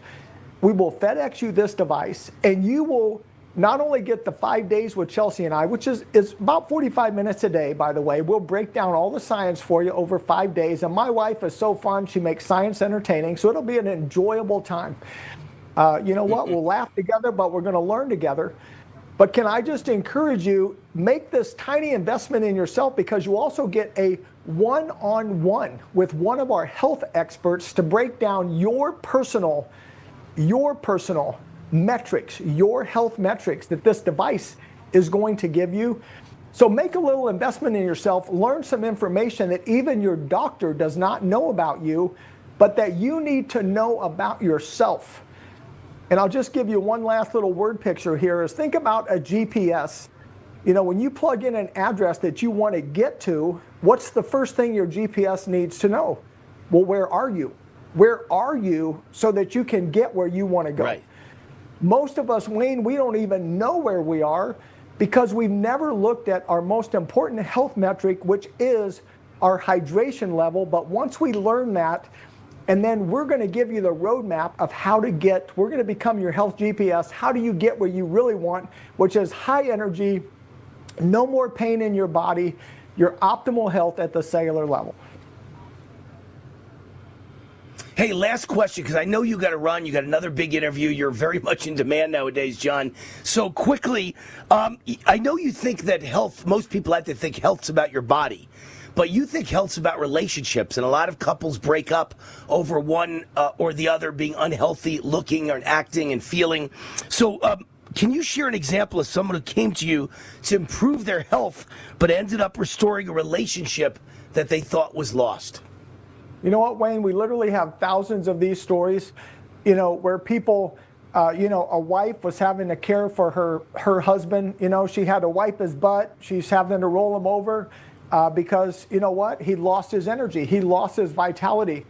we will FedEx you this device, and you will not only get the 5 days with Chelsea and I, which is about 45 minutes a day, by the way. We'll break down all the science for you over 5 days. And my wife is so fun. She makes science entertaining, so it'll be an enjoyable time. You know what? We'll laugh together, but we're going to learn together. But can I just encourage you, make this tiny investment in yourself, because you also get a one-on-one with one of our health experts to break down your personal metrics, your health metrics that this device is going to give you. So make a little investment in yourself, learn some information that even your doctor does not know about you, but that you need to know about yourself. And I'll just give you one last little word picture here is think about a GPS. You know, when you plug in an address that you want to get to, what's the first thing your GPS needs to know? Well, where are you? Where are you so that you can get where you want to go? Right. Most of us, Wayne, we don't even know where we are because we've never looked at our most important health metric, which is our hydration level. But once we learn that, and then we're going to give you the roadmap of how to get, we're going to become your health GPS. How do you get where you really want, which is high energy, no more pain in your body, your optimal health at the cellular level. Hey, last question, because I know you got to run. You got another big interview. You're very much in demand nowadays, John. So quickly, I know you think that health, most people like to think health's about your body, but you think health's about relationships, and a lot of couples break up over one or the other being unhealthy looking or acting and feeling. So can you share an example of someone who came to you to improve their health but ended up restoring a relationship that they thought was lost? You know what, Wayne? We literally have thousands of these stories, you know, where people, a wife was having to care for her husband. You know, she had to wipe his butt. She's having to roll him over because, you know what? He lost his energy. He lost his vitality.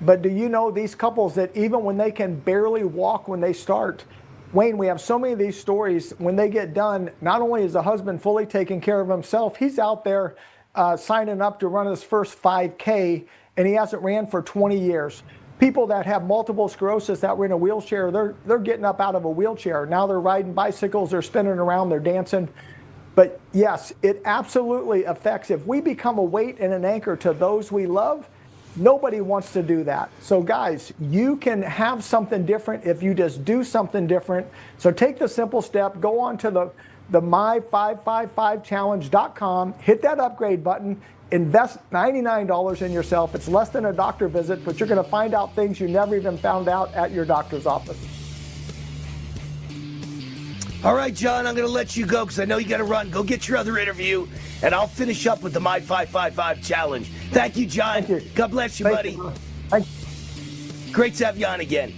But do you know these couples that even when they can barely walk when they start, Wayne, we have so many of these stories. When they get done, not only is the husband fully taking care of himself, he's out there signing up to run his first 5K, and he hasn't ran for 20 years. People that have multiple sclerosis that were in a wheelchair, they're getting up out of a wheelchair. Now they're riding bicycles, they're spinning around, they're dancing. But yes, it absolutely affects. If we become a weight and an anchor to those we love, nobody wants to do that. So guys, you can have something different if you just do something different. So take the simple step, go on to the my555challenge.com, hit that upgrade button, invest $99 in yourself. It's less than a doctor visit, but you're going to find out things you never even found out at your doctor's office. All right, John, I'm going to let you go because I know you got to run. Go get your other interview, and I'll finish up with the My 555 Challenge. Thank you, John. Thank you. God bless you, buddy. Thank you. Great to have you on again.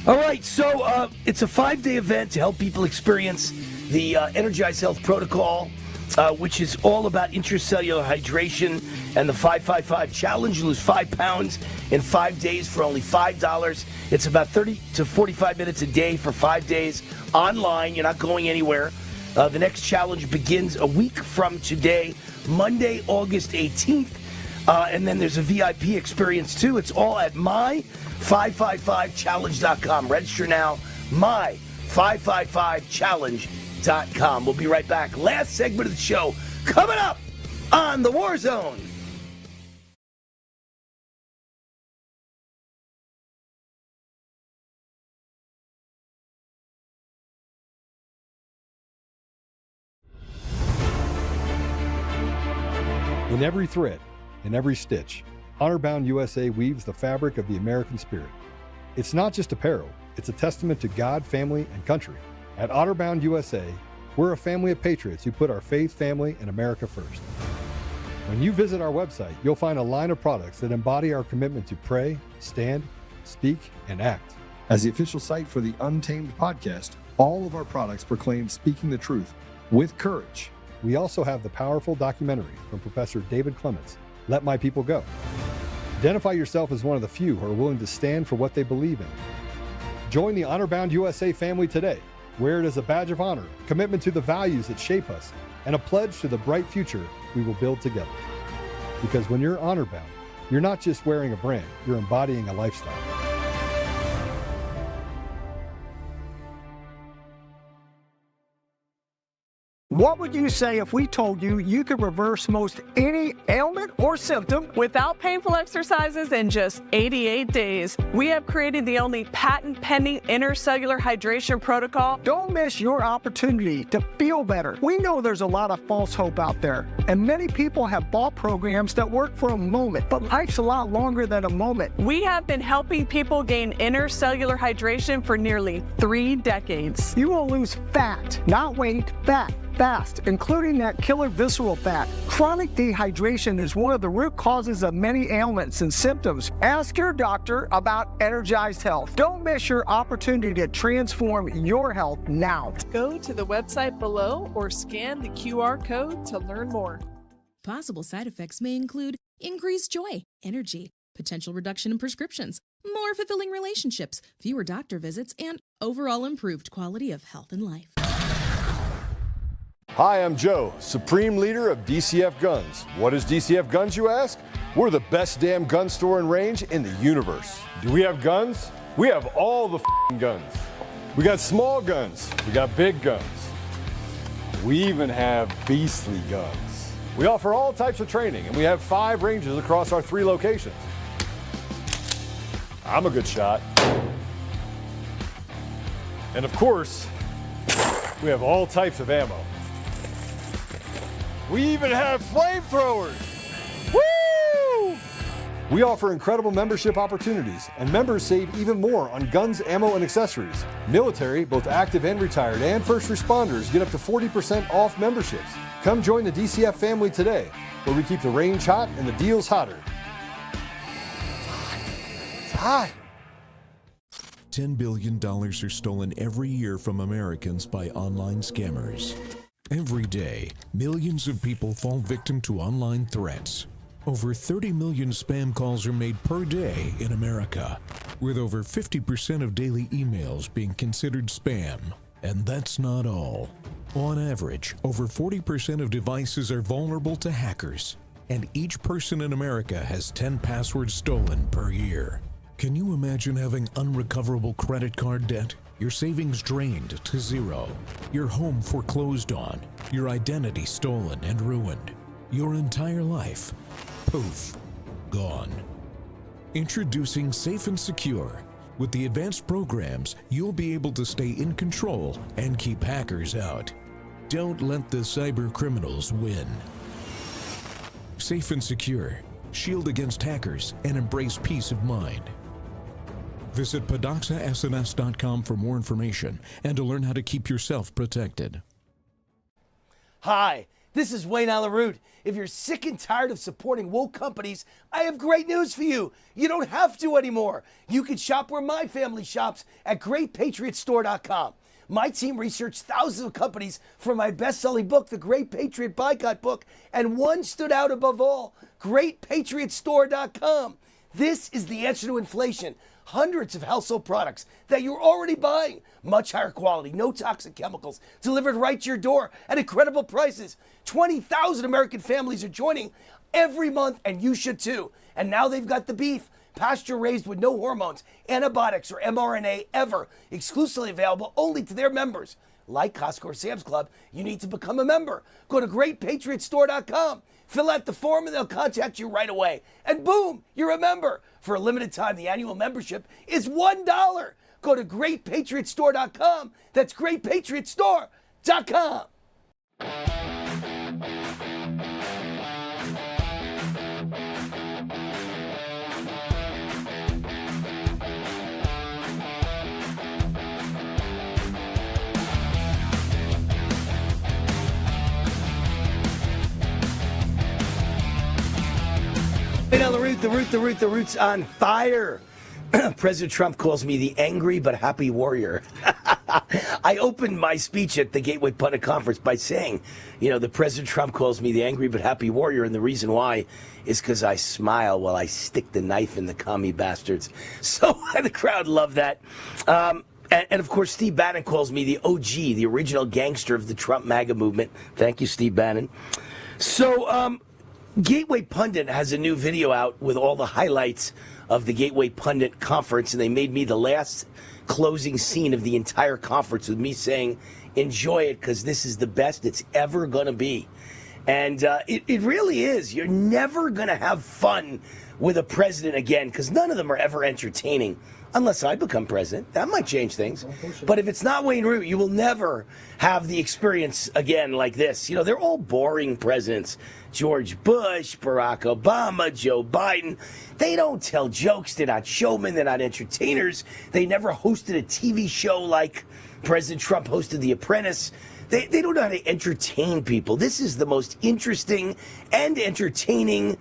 All right, so it's a 5-day event to help people experience the Energized Health Protocol. which is all about intracellular hydration and the 555 challenge. You lose 5 pounds in 5 days for only $5. It's about 30 to 45 minutes a day for 5 days online. You're not going anywhere. The next challenge begins a week from today, Monday, August 18th. And then there's a VIP experience too. It's all at my555challenge.com. Register now, my555challenge.com. We'll be right back. Last segment of the show coming up on The War Zone. In every thread, in every stitch, Honorbound USA weaves the fabric of the American spirit. It's not just apparel, it's a testament to God, family, and country. At Honorbound USA, we're a family of patriots who put our faith, family, and America first. When you visit our website, you'll find a line of products that embody our commitment to pray, stand, speak, and act. As the official site for the Untamed podcast, all of our products proclaim speaking the truth with courage. We also have the powerful documentary from Professor David Clements, Let My People Go. Identify yourself as one of the few who are willing to stand for what they believe in. Join the Honorbound USA family today. Wear it as a badge of honor, commitment to the values that shape us, and a pledge to the bright future we will build together. Because when you're honor-bound, you're not just wearing a brand, you're embodying a lifestyle. What would you say if we told you you could reverse most any ailment or symptom without painful exercises in just 88 days? We have created the only patent-pending intercellular hydration protocol. Don't miss your opportunity to feel better. We know there's a lot of false hope out there, and many people have bought programs that work for a moment, but life's a lot longer than a moment. We have been helping people gain intercellular hydration for nearly 3 decades. You will lose fat, not weight, fat. Fast, including that killer visceral fat. Chronic dehydration is one of the root causes of many ailments and symptoms. Ask your doctor about Energized Health. Don't miss your opportunity to transform your health now. Go to the website below or scan the QR code to learn more. Possible side effects may include increased joy, energy, potential reduction in prescriptions, more fulfilling relationships, fewer doctor visits, and overall improved quality of health and life. Hi, I'm Joe, Supreme Leader of DCF Guns. What is DCF Guns, you ask? We're the best damn gun store and range in the universe. Do we have guns? We have all the guns. We got small guns. We got big guns. We even have beastly guns. We offer all types of training, and we have 5 ranges across our 3 locations. I'm a good shot. And of course, we have all types of ammo. We even have flamethrowers! Woo! We offer incredible membership opportunities, and members save even more on guns, ammo, and accessories. Military, both active and retired, and first responders get up to 40% off memberships. Come join the DCF family today, where we keep the range hot and the deals hotter. It's hot. $10 billion are stolen every year from Americans by online scammers. Every day, millions of people fall victim to online threats. Over 30 million spam calls are made per day in America, with over 50% of daily emails being considered spam. And that's not all. On average, over 40% of devices are vulnerable to hackers, and each person in America has 10 passwords stolen per year. Can you imagine having unrecoverable credit card debt? Your savings drained to zero, your home foreclosed on, your identity stolen and ruined, your entire life, poof, gone. Introducing Safe and Secure. With the advanced programs, you'll be able to stay in control and keep hackers out. Don't let the cyber criminals win. Safe and Secure. Shield against hackers and embrace peace of mind. Visit PadoxaSNS.com for more information and to learn how to keep yourself protected. Hi, this is Wayne Allyn Root. If you're sick and tired of supporting woke companies, I have great news for you. You don't have to anymore. You can shop where my family shops at GreatPatriotStore.com. My team researched thousands of companies for my best-selling book, The Great Patriot Boycott Book, and one stood out above all, GreatPatriotStore.com. This is the answer to inflation. Hundreds of household products that you're already buying. Much higher quality, no toxic chemicals, delivered right to your door at incredible prices. 20,000 American families are joining every month, and you should too. And now they've got the beef, pasture raised with no hormones, antibiotics, or mRNA ever, exclusively available only to their members. Like Costco or Sam's Club, you need to become a member. Go to GreatPatriotStore.com. Fill out the form and they'll contact you right away. And boom, you're a member. For a limited time, the annual membership is $1. Go to GreatPatriotStore.com. That's GreatPatriotStore.com. Hey, now the root's on fire. President Trump calls me the angry but happy warrior. I opened my speech at the Gateway Pundit Conference by saying, the President Trump calls me the angry but happy warrior, and the reason why is because I smile while I stick the knife in the commie bastards. So the crowd loved that. And of course, Steve Bannon calls me the OG, the original gangster of the Trump MAGA movement. Thank you, Steve Bannon. So, Gateway Pundit has a new video out with all the highlights of the Gateway Pundit conference, and they made me the last closing scene of the entire conference with me saying, enjoy it because this is the best it's ever going to be. And it really is. You're never going to have fun with a president again because none of them are ever entertaining. Unless I become president. That might change things. But if it's not Wayne Root, you will never have the experience again like this. They're all boring presidents. George Bush, Barack Obama, Joe Biden. They don't tell jokes. They're not showmen. They're not entertainers. They never hosted a TV show like President Trump hosted The Apprentice. They don't know how to entertain people. This is the most interesting and entertaining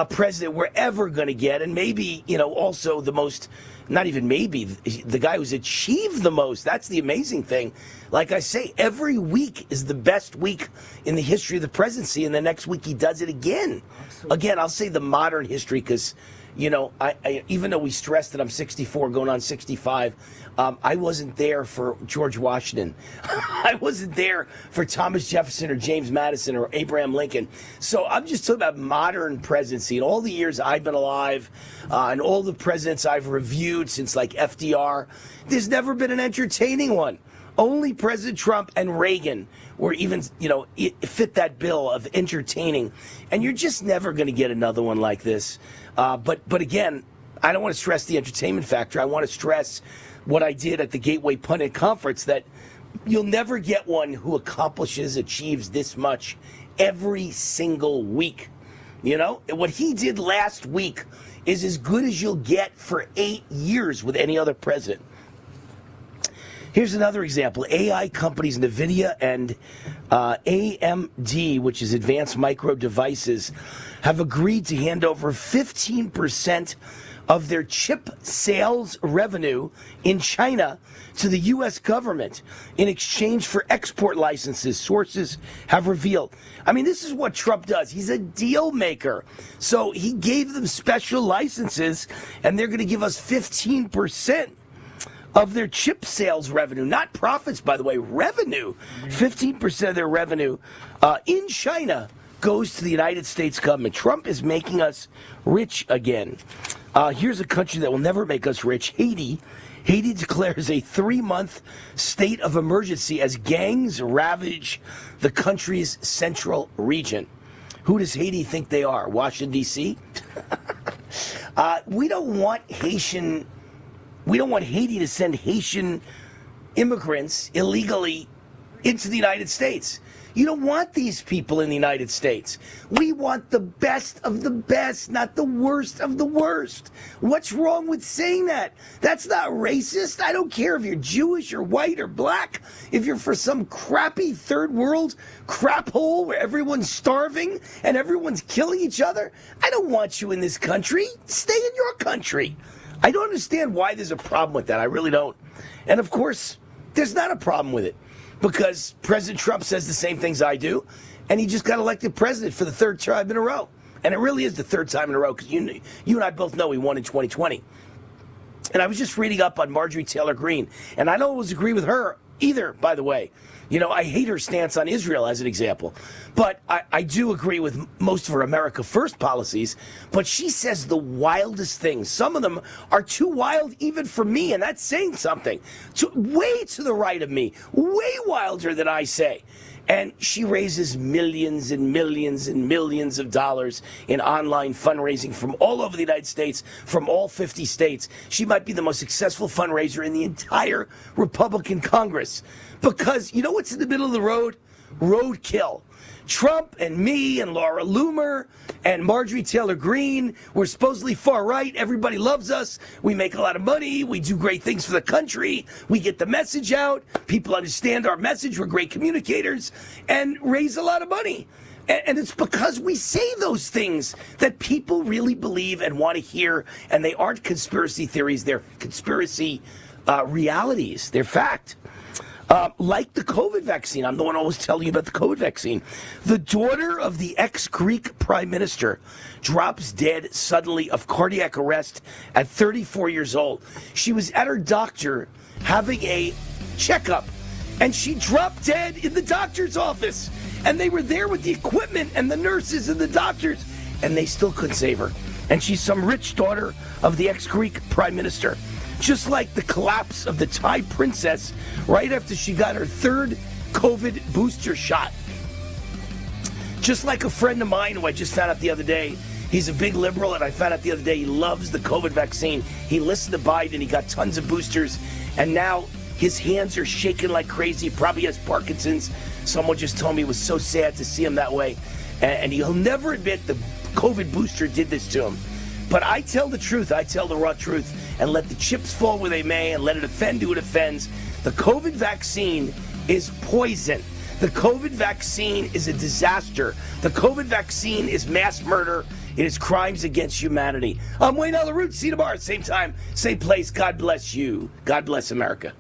president we're ever going to get. And maybe, also the most... Not even maybe, the guy who's achieved the most. That's the amazing thing. Like I say, every week is the best week in the history of the presidency, and the next week he does it again. Absolutely. Again, I'll say the modern history because, I even though we stressed that I'm 64 going on 65, I wasn't there for George Washington. I wasn't there for Thomas Jefferson or James Madison or Abraham Lincoln. So I'm just talking about modern presidency. And all the years I've been alive and all the presidents I've reviewed since like FDR, there's never been an entertaining one. Only President Trump and Reagan were even, fit that bill of entertaining. And you're just never going to get another one like this. But again, I don't want to stress the entertainment factor. I want to stress what I did at the Gateway Pundit Conference, that you'll never get one who achieves this much every single week. What he did last week is as good as you'll get for 8 years with any other president. Here's another example. AI companies NVIDIA and AMD, which is Advanced Micro Devices, have agreed to hand over 15% of their chip sales revenue in China to the U.S. government in exchange for export licenses, sources have revealed. I mean, this is what Trump does. He's a deal maker. So he gave them special licenses, and they're going to give us 15% of their chip sales revenue, not profits, by the way, revenue. 15% of their revenue in China goes to the United States government. Trump is making us rich again. Here's a country that will never make us rich, Haiti. Haiti declares a 3-month state of emergency as gangs ravage the country's central region. Who does Haiti think they are? Washington, D.C.? We don't want Haiti to send Haitian immigrants illegally into the United States. You don't want these people in the United States. We want the best of the best, not the worst of the worst. What's wrong with saying that? That's not racist. I don't care if you're Jewish or white or black. If you're for some crappy third world crap hole where everyone's starving and everyone's killing each other, I don't want you in this country. Stay in your country. I don't understand why there's a problem with that. I really don't. And of course, there's not a problem with it because President Trump says the same things I do, and he just got elected president for the third time in a row. And it really is the third time in a row because you and I both know he won in 2020. And I was just reading up on Marjorie Taylor Greene, and I don't always agree with her either, by the way. You know, I hate her stance on Israel as an example. But I do agree with most of her America First policies. But she says the wildest things. Some of them are too wild even for me, and that's saying something. Way to the right of me. Way wilder than I say. And she raises millions and millions and millions of dollars in online fundraising from all over the United States, from all 50 states. She might be the most successful fundraiser in the entire Republican Congress. Because you know what's in the middle of the road? Roadkill. Trump and me and Laura Loomer and Marjorie Taylor Greene, we're supposedly far right. Everybody loves us. We make a lot of money. We do great things for the country. We get the message out. People understand our message. We're great communicators and raise a lot of money. And it's because we say those things that people really believe and want to hear. And they aren't conspiracy theories. They're conspiracy realities. They're fact. Like the COVID vaccine. I'm the one always telling you about the COVID vaccine. The daughter of the ex-Greek prime minister drops dead suddenly of cardiac arrest at 34 years old. She was at her doctor having a checkup, and she dropped dead in the doctor's office. And they were there with the equipment and the nurses and the doctors, and they still couldn't save her. And she's some rich daughter of the ex-Greek prime minister. Just like the collapse of the Thai princess right after she got her third COVID booster shot. Just like a friend of mine who I just found out the other day, he's a big liberal, and I found out the other day he loves the COVID vaccine. He listened to Biden, he got tons of boosters, and now his hands are shaking like crazy. Probably has Parkinson's. Someone just told me it was so sad to see him that way. And he'll never admit the COVID booster did this to him. But I tell the truth, I tell the raw truth, and let the chips fall where they may, and let it offend who it offends. The COVID vaccine is poison. The COVID vaccine is a disaster. The COVID vaccine is mass murder. It is crimes against humanity. I'm Wayne Allyn Root. See you tomorrow, same time, same place. God bless you. God bless America.